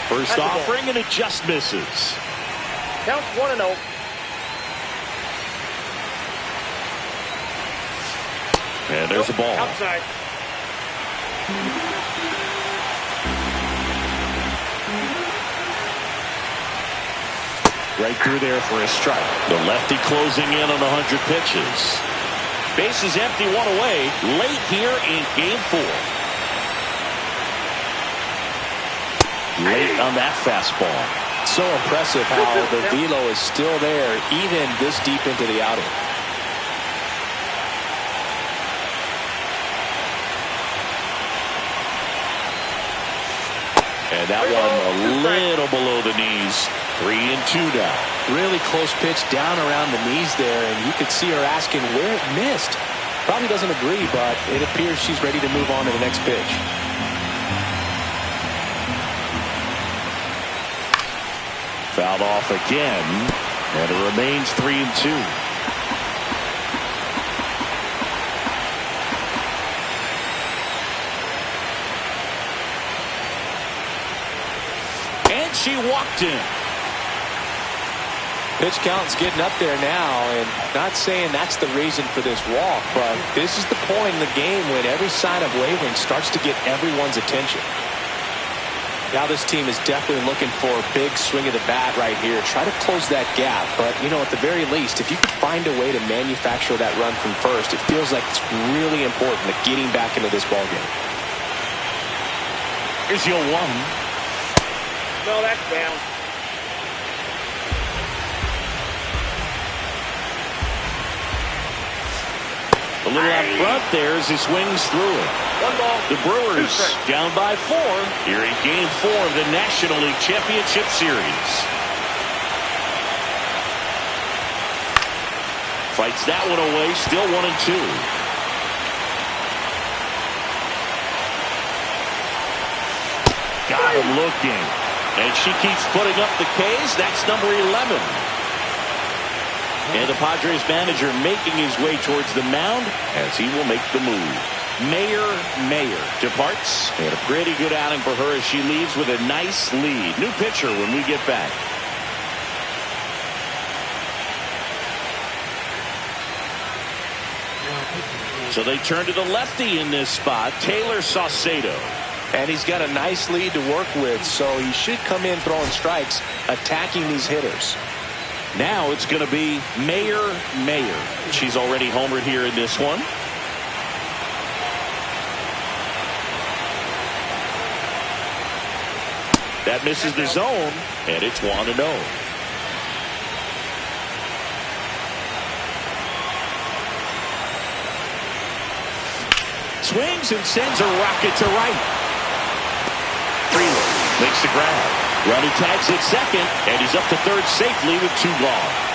First offering, and it just misses. Counts 1-0. And there's the ball. Outside. Right through there for a strike. The lefty closing in on 100 pitches. Bases empty, 1 away. Late here in game 4. Late on that fastball. So impressive how the velo is still there even this deep into the outing. And that one a little below the knees. 3-2 now. Really close pitch down around the knees there, and you could see her asking where it missed. Probably doesn't agree, but it appears she's ready to move on to the next pitch. Fouled off again, and it remains 3-2. And she walked in. Pitch count's getting up there now, and not saying that's the reason for this walk, but this is the point in the game when every sign of wavering starts to get everyone's attention. Now this team is definitely looking for a big swing of the bat right here. Try to close that gap. But, you know, at the very least, if you could find a way to manufacture that run from first, it feels like it's really important to getting back into this ballgame. Here's your 1. No, that's down. A little out front there as he swings through it. 1 ball. The Brewers down by 4 here in game 4 of the National League Championship Series. Fights that one away. Still 1-2. Got him looking. And she keeps putting up the Ks. That's number 11. And the Padres manager making his way towards the mound as he will make the move. Mayer departs. And a pretty good outing for her as she leaves with a nice lead. New pitcher when we get back. So they turn to the lefty in this spot, Taylor Saucedo. And he's got a nice lead to work with, so he should come in throwing strikes, attacking these hitters. Now it's going to be Mayer. She's already homered here in this one. That misses the zone, and it's 1-0. Swings and sends a rocket to right. Freeland makes the grab. Runner tags at second, and he's up to third safely with 2 gone.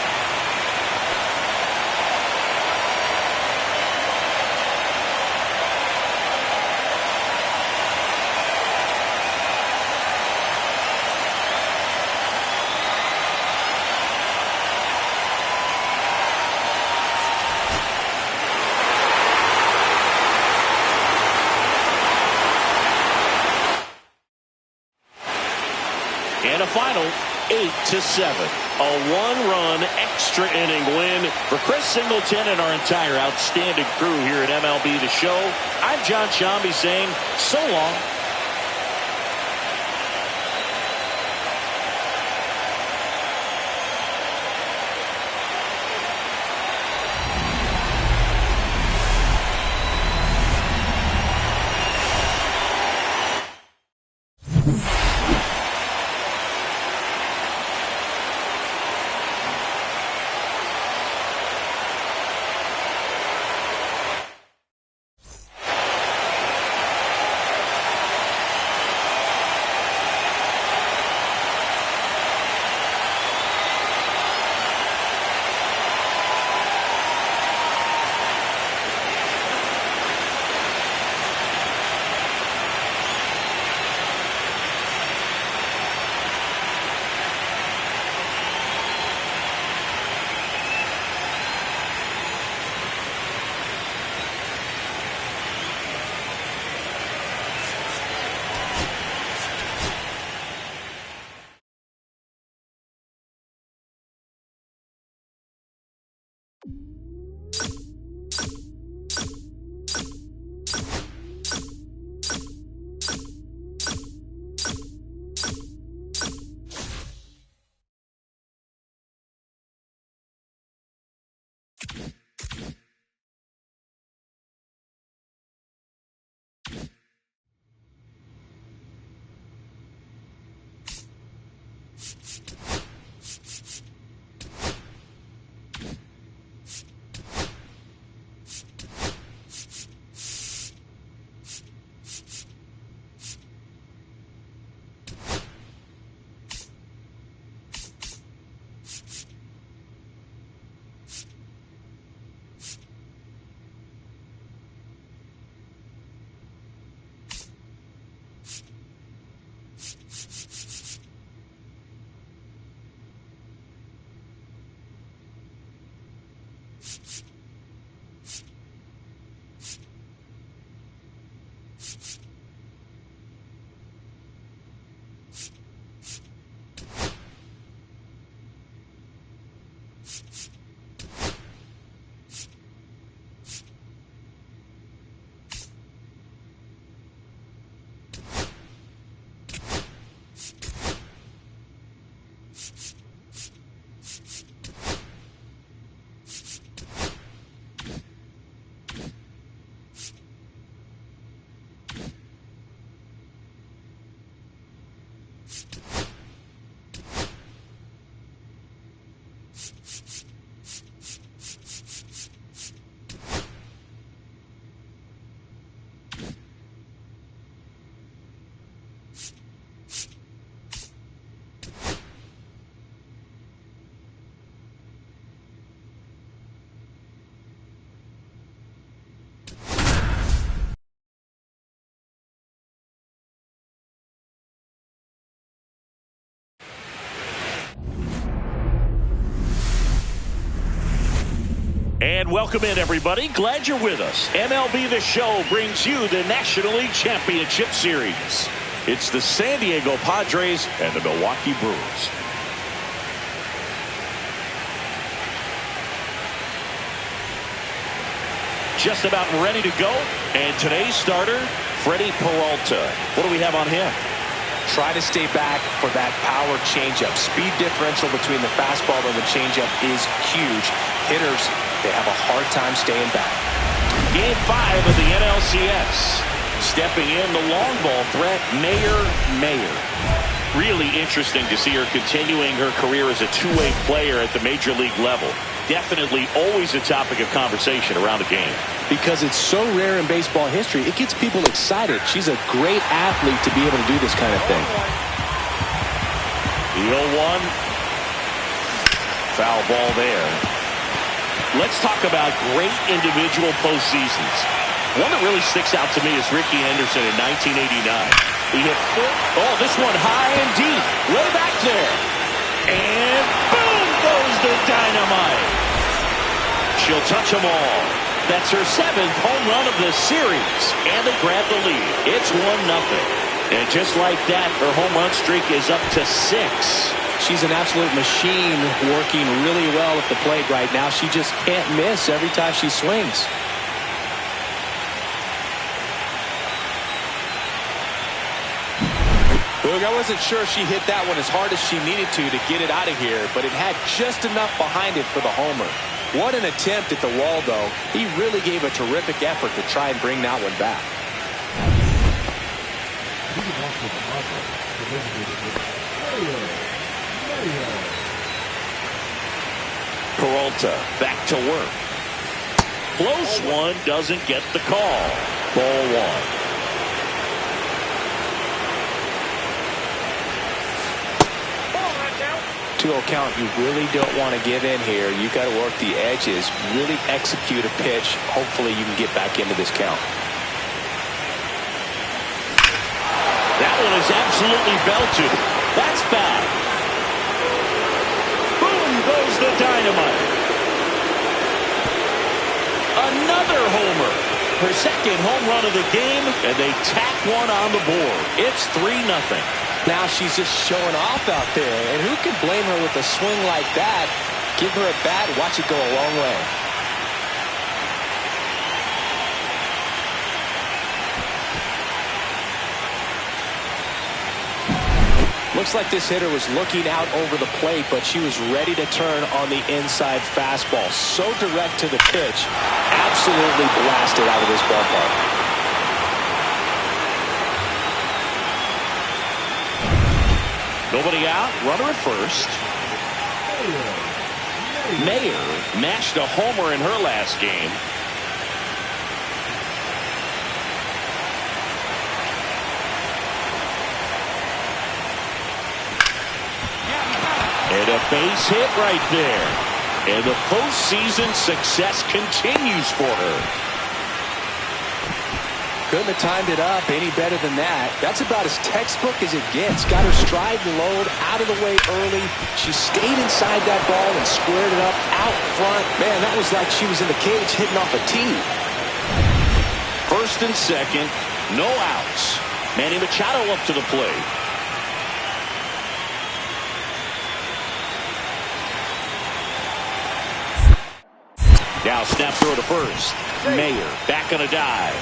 And a final 8-7. A 1-run extra inning win for Chris Singleton and our entire outstanding crew here at MLB The Show. I'm John Shambi saying so long. And welcome in, everybody. Glad you're with us. MLB The Show brings you the National League Championship Series. It's the San Diego Padres and the Milwaukee Brewers. Just about ready to go. And today's starter, Freddie Peralta. What do we have on him? Try to stay back for that power changeup. Speed differential between the fastball and the changeup is huge. Hitters, they have a hard time staying back. Game 5 of the NLCS. Stepping in, the long ball threat, Mayer. Really interesting to see her continuing her career as a two-way player at the major league level. Definitely always a topic of conversation around the game. Because it's so rare in baseball history, it gets people excited. She's a great athlete to be able to do this kind of thing. The 0-1. Foul ball there. Let's talk about great individual postseasons. One that really sticks out to me is Ricky Henderson in 1989. He hit this one high and deep. Way back there. And boom goes the dynamite. She'll touch them all. That's her 7th home run of the series. And they grab the lead. It's 1-0. And just like that, her home run streak is up to 6. She's an absolute machine, working really well at the plate right now. She just can't miss every time she swings. Look, I wasn't sure she hit that one as hard as she needed to get it out of here, but it had just enough behind it for the homer. What an attempt at the wall, though. He really gave a terrific effort to try and bring that one back. Peralta back to work. Close one, doesn't get the call. Ball 1. 2-0 count. You really don't want to give in here. You got to work the edges, really execute a pitch. Hopefully you can get back into this count. That one is absolutely belted. That's bad. Boom goes the dynamite. Another homer. Her 2nd home run of the game, and they tack one on the board. It's 3-0. Now she's just showing off out there, and who can blame her with a swing like that? Give her a bat, watch it go a long way. Looks like this hitter was looking out over the plate, but she was ready to turn on the inside fastball. So direct to the pitch, absolutely blasted out of this ballpark. Nobody out, runner at first. Mayer mashed a homer in her last game. And a base hit right there. And the postseason success continues for her. Couldn't have timed it up any better than that. That's about as textbook as it gets. Got her stride and load out of the way early. She stayed inside that ball and squared it up out front. Man, that was like she was in the cage hitting off a tee. 1st and 2nd, no outs. Manny Machado up to the plate. Now snap throw to first. Mayer back on a dive.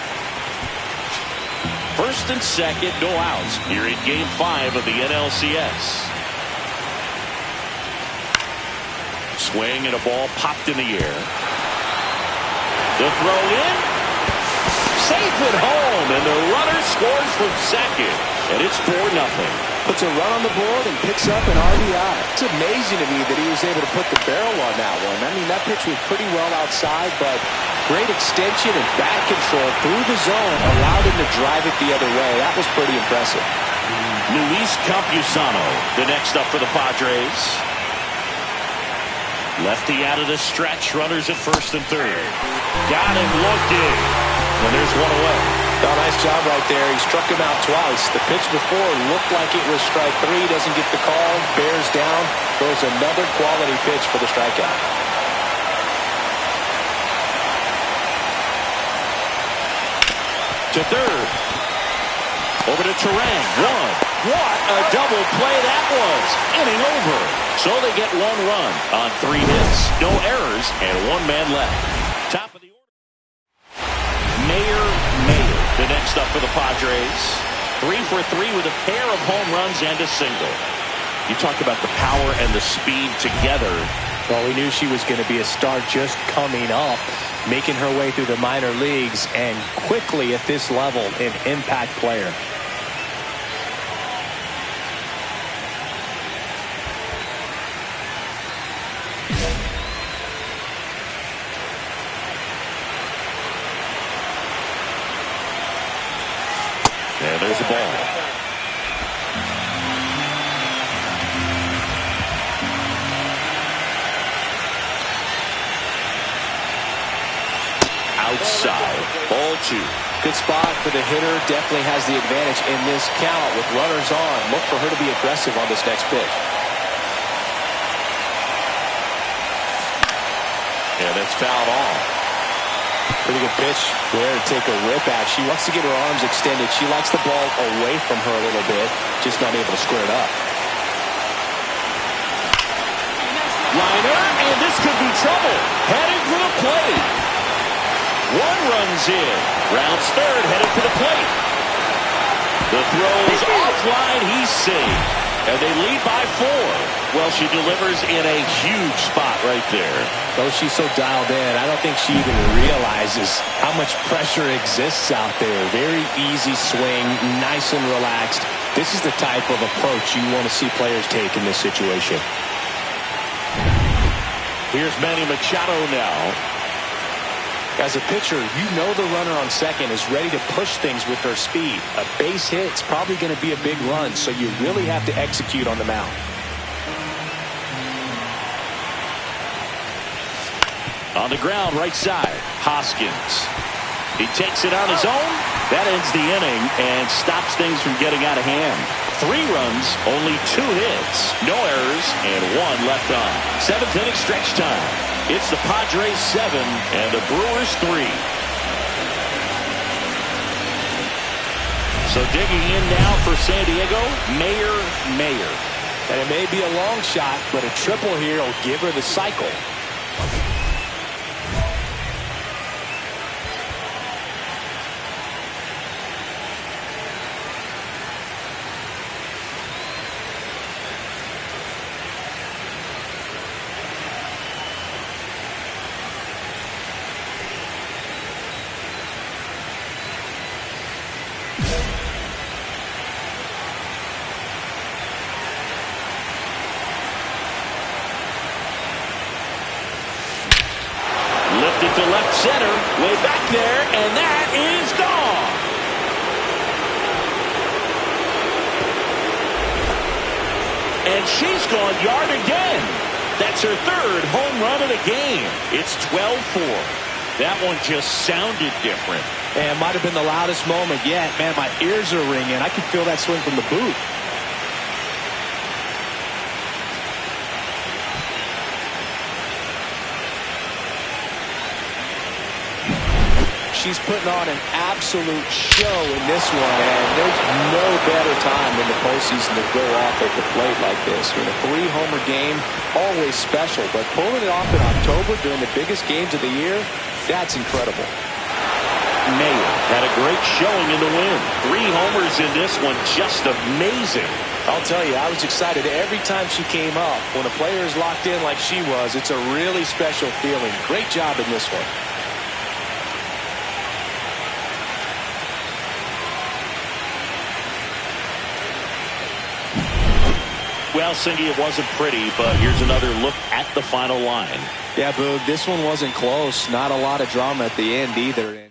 1st and 2nd, no outs here in Game 5 of the NLCS. Swing and a ball popped in the air. The throw in. Safe at home, and the runner scores from 2nd. And it's 4-0. Puts a run on the board and picks up an RBI. It's amazing to me that he was able to put the barrel on that one. I mean, that pitch was pretty well outside, but great extension and bat control through the zone allowed him to drive it the other way. That was pretty impressive. Luis Campusano, the next up for the Padres. Lefty out of the stretch, runners at 1st and 3rd. Got him, looked in. And there's one away. Oh, nice job right there. He struck him out twice. The pitch before looked like it was strike 3. Doesn't get the call. Bears down. Throws another quality pitch for the strikeout. to third. Over to Turan. One. What a double play that was. Inning over. So they get 1 run on 3 hits. No errors and 1 man left. Top of the order. Mayer. The next up for the Padres. 3 for 3 with a pair of home runs and a single. You talk about the power and the speed together. Well, we knew she was going to be a star just coming up, making her way through the minor leagues, and quickly at this level, an impact player. And there's the ball. Outside. Ball 2. Good spot for the hitter. Definitely has the advantage in this count with runners on. Look for her to be aggressive on this next pitch. And it's fouled off. Pretty good pitch there to take a rip at. She wants to get her arms extended. She likes the ball away from her a little bit, just not able to square it up. Liner, and this could be trouble. Heading for the plate. 1 runs in. Rounds third, headed for the plate. The throw is offline. He's saved. And they lead by 4. Well, she delivers in a huge spot right there. Though she's so dialed in, I don't think she even realizes how much pressure exists out there. Very easy swing, nice and relaxed. This is the type of approach you want to see players take in this situation. Here's Manny Machado now. As a pitcher, you know the runner on second is ready to push things with her speed. A base hit's probably going to be a big run, so you really have to execute on the mound. On the ground, right side, Hoskins. He takes it on his own. That ends the inning and stops things from getting out of hand. 3 runs, only 2 hits, no errors, and 1 left on. 7th inning stretch time. It's the Padres 7 and the Brewers 3. So digging in now for San Diego, Mayer. And it may be a long shot, but a triple here will give her the cycle. Lifted to left center, way back there, and that is gone. And she's gone yard again. That's her 3rd home run of the game. It's 12-4. That one just sounded different. And might have been the loudest moment yet. Man, my ears are ringing. I can feel that swing from the booth. She's putting on an absolute show in this one, and there's no better time in the postseason to go off at the plate like this. I mean, a 3-homer game, always special, but pulling it off in October during the biggest games of the year, that's incredible. Mayer had a great showing in the win. 3 homers in this one, just amazing. I'll tell you, I was excited every time she came up. When a player is locked in like she was, it's a really special feeling. Great job in this one. Well, Cindy, it wasn't pretty, but here's another look at the final line. Yeah, Boog, this one wasn't close. Not a lot of drama at the end either.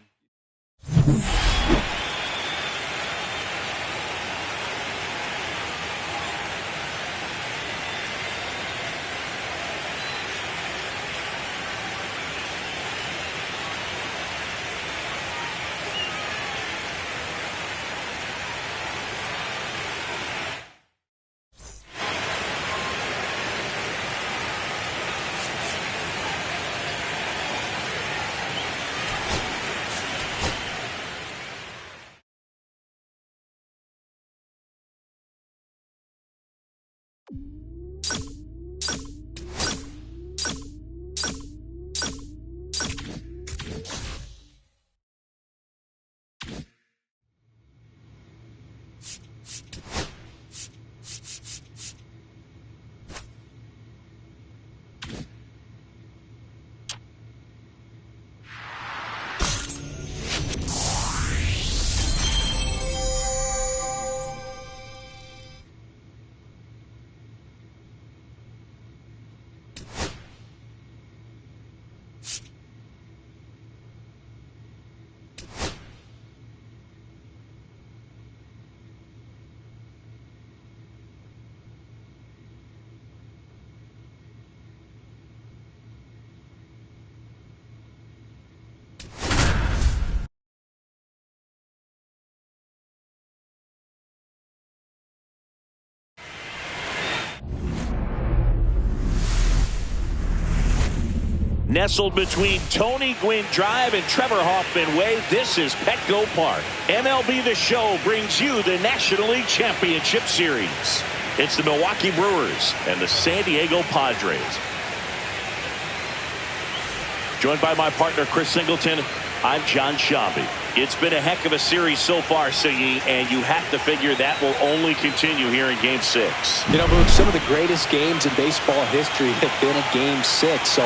Nestled between Tony Gwynn Drive and Trevor Hoffman Way, this is Petco Park. MLB The Show brings you the National League Championship Series. It's the Milwaukee Brewers and the San Diego Padres. Joined by my partner, Chris Singleton, I'm John Shabby. It's been a heck of a series so far, Siggy, and you have to figure that will only continue here in Game 6. You know, Moose, some of the greatest games in baseball history have been at Game 6, so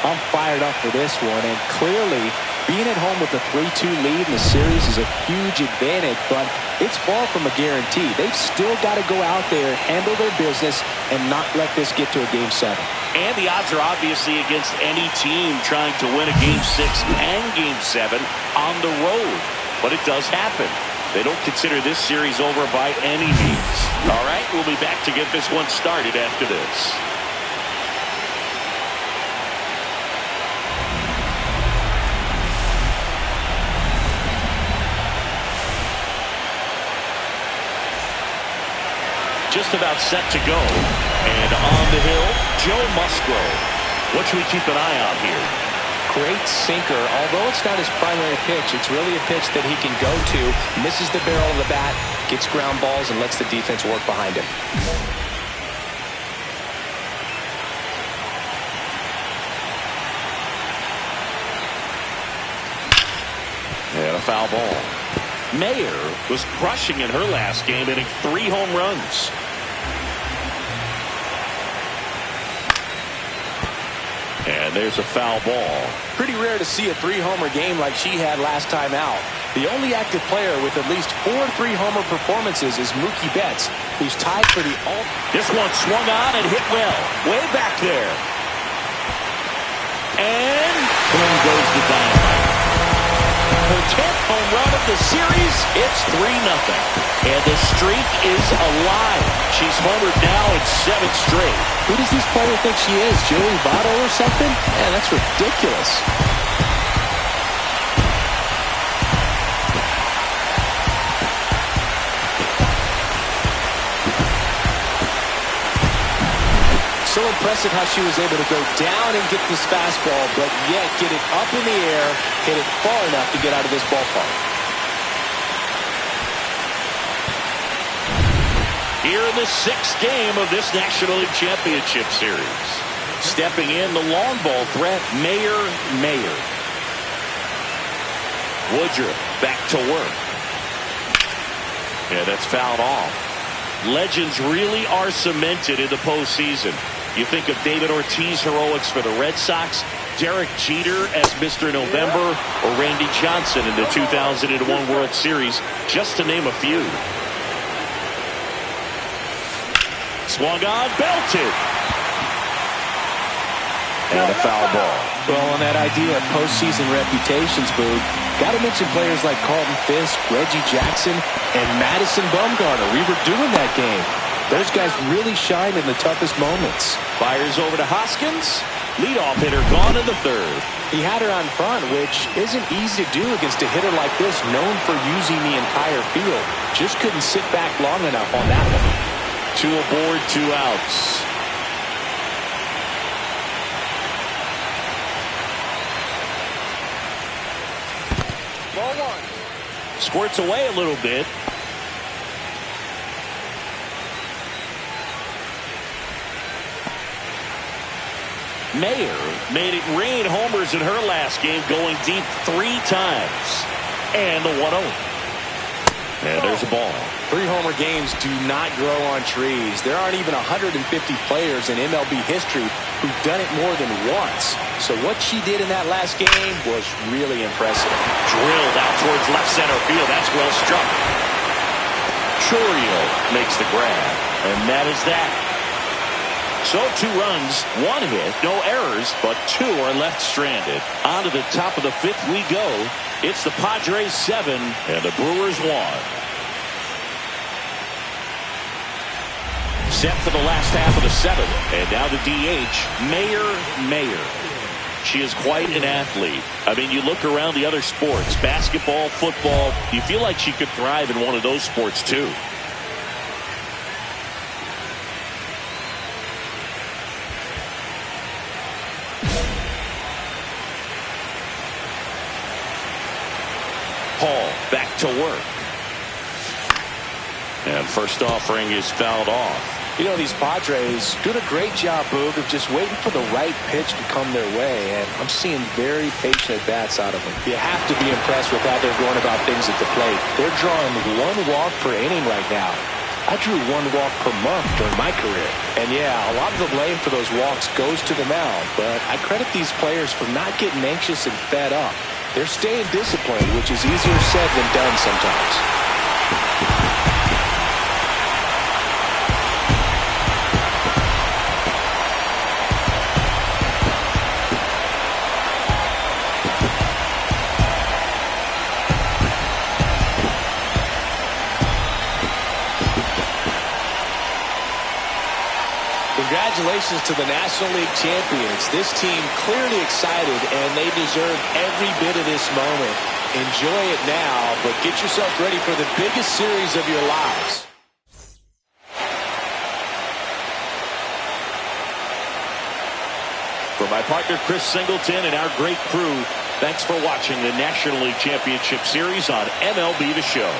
I'm fired up for this one. And clearly, being at home with a 3-2 lead in the series is a huge advantage, but it's far from a guarantee. They've still got to go out there, handle their business, and not let this get to a Game 7. And the odds are obviously against any team trying to win a Game 6 and Game 7 on the road. But it does happen. They don't consider this series over by any means. All right, we'll be back to get this one started after this. Just about set to go. And on the hill, Joe Musgrove. What should we keep an eye on here? Great sinker. Although it's not his primary pitch, it's really a pitch that he can go to, misses the barrel of the bat, gets ground balls, and lets the defense work behind him. And a foul ball. Mayer was crushing in her last game, hitting 3 home runs. And there's a foul ball. Pretty rare to see a 3-homer game like she had last time out. The only active player with at least 4 3-homer performances is Mookie Betts, who's tied for the all. This one swung on and hit well. Way back there. And boom goes the dynamite. Her 10th home run of the series. It's 3-0. And the streak is alive. She's homered now in 7 straight. Who does this player think she is? Joey Votto or something? Man, that's ridiculous. So impressive how she was able to go down and get this fastball, but yet get it up in the air, hit it far enough to get out of this ballpark. Here in the 6th game of this National League Championship Series. Stepping in, the long ball threat, Mayer. Woodruff back to work. Yeah, that's fouled off. Legends really are cemented in the postseason. You think of David Ortiz heroics for the Red Sox, Derek Jeter as Mr. November, or Randy Johnson in the 2001 World Series, just to name a few. Swung on, belted. And a foul ball. Well, on that idea of postseason reputations, Boo, got to mention players like Carlton Fisk, Reggie Jackson, and Madison Bumgarner. We were doing that game. Those guys really shine in the toughest moments. Fires over to Hoskins. Leadoff hitter gone in the 3rd. He had her on front, which isn't easy to do against a hitter like this, known for using the entire field. Just couldn't sit back long enough on that one. 2 aboard, 2 outs. Ball 1. Squirts away a little bit. Mayer made it rain homers in her last game, going deep 3 times. And the 1-0. And there's a ball. 3-homer games do not grow on trees. There aren't even 150 players in MLB history who've done it more than once. So what she did in that last game was really impressive. Drilled out towards left center field. That's well struck. Churio makes the grab. And that is that. So 2 runs, 1 hit, no errors, but 2 are left stranded. On to the top of the 5th we go. It's the Padres 7 and the Brewers 1. Set for the last half of the 7th. And now the DH, Mayer. She is quite an athlete. I mean, you look around the other sports, basketball, football, you feel like she could thrive in one of those sports too. Hall back to work. And first offering is fouled off. You know, these Padres doing a great job, Boog, of just waiting for the right pitch to come their way, and I'm seeing very patient at-bats out of them. You have to be impressed with how they're going about things at the plate. They're drawing 1 walk per inning right now. I drew 1 walk per month during my career. And yeah, a lot of the blame for those walks goes to the mound, but I credit these players for not getting anxious and fed up. They're staying disciplined, which is easier said than done sometimes. Congratulations to the National League champions. This team clearly excited, and they deserve every bit of this moment. Enjoy it now, but get yourself ready for the biggest series of your lives. For my partner Chris Singleton and our great crew, thanks for watching the National League Championship Series on MLB The Show.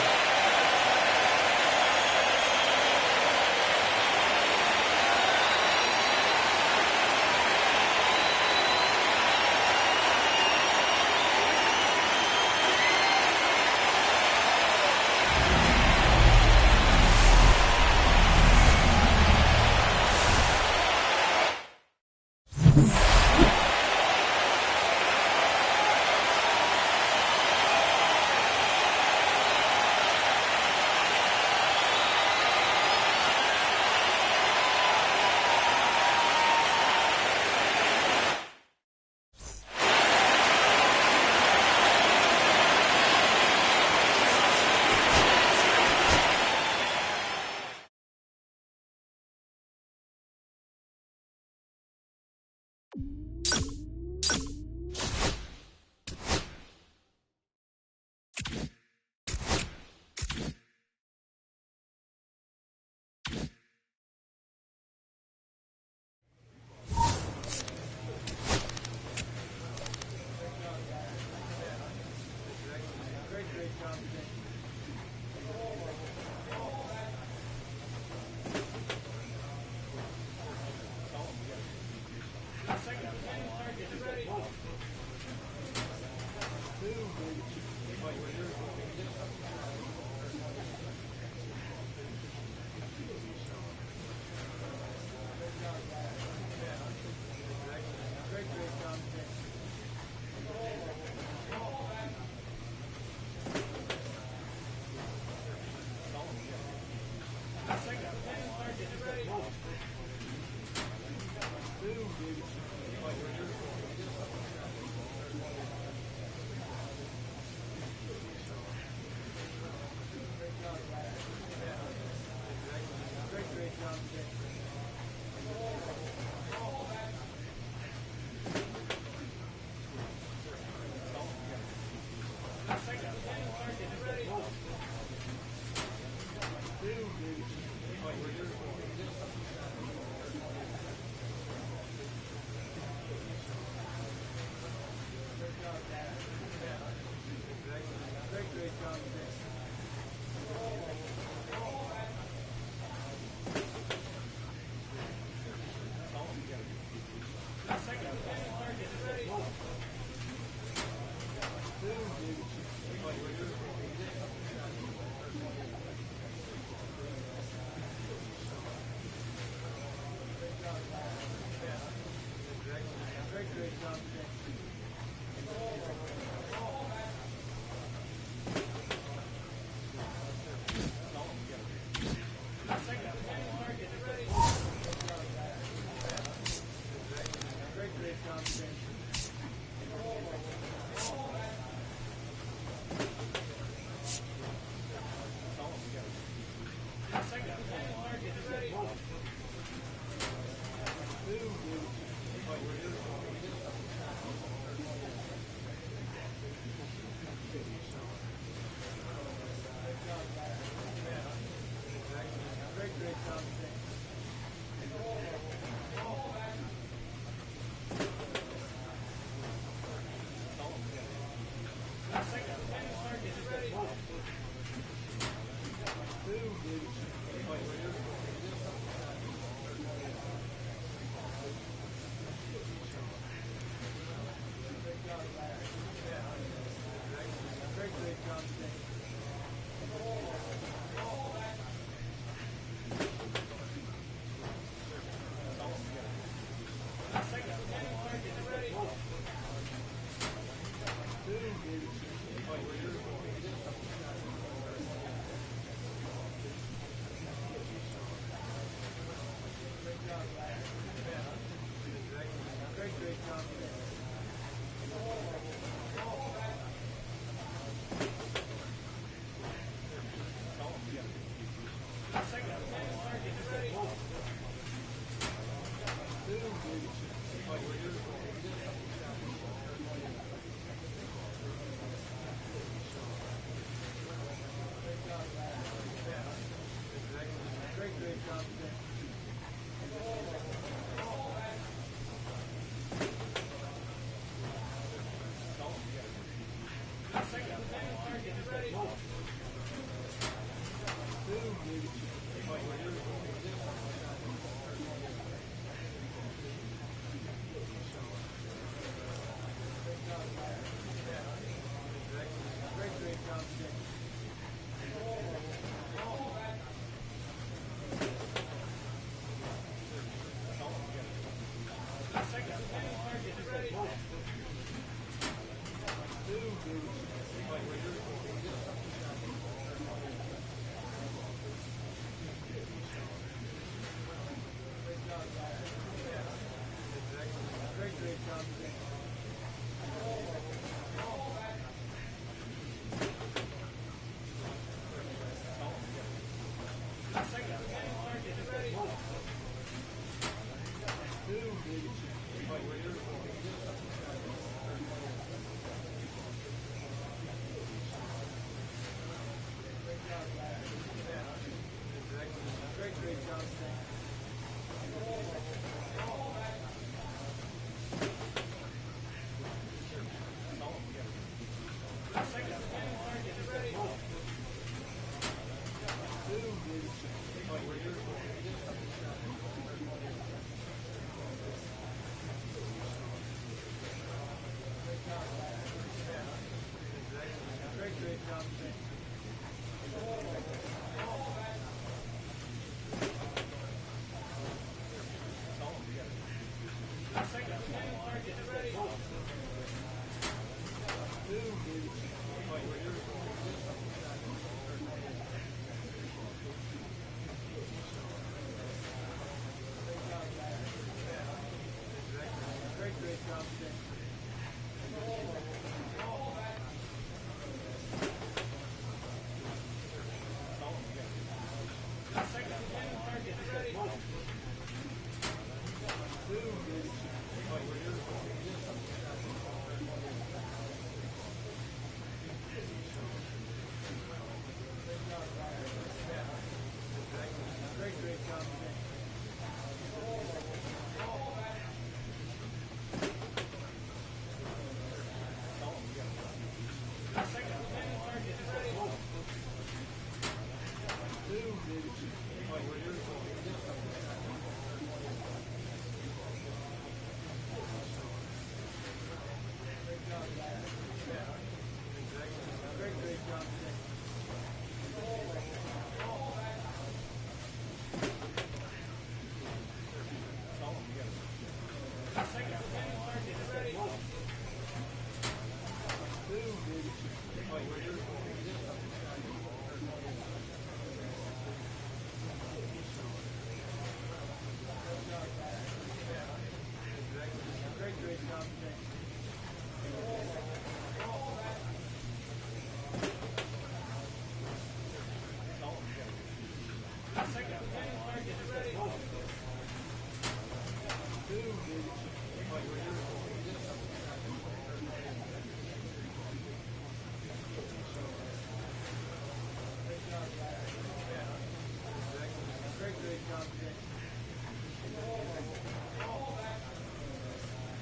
Great job today.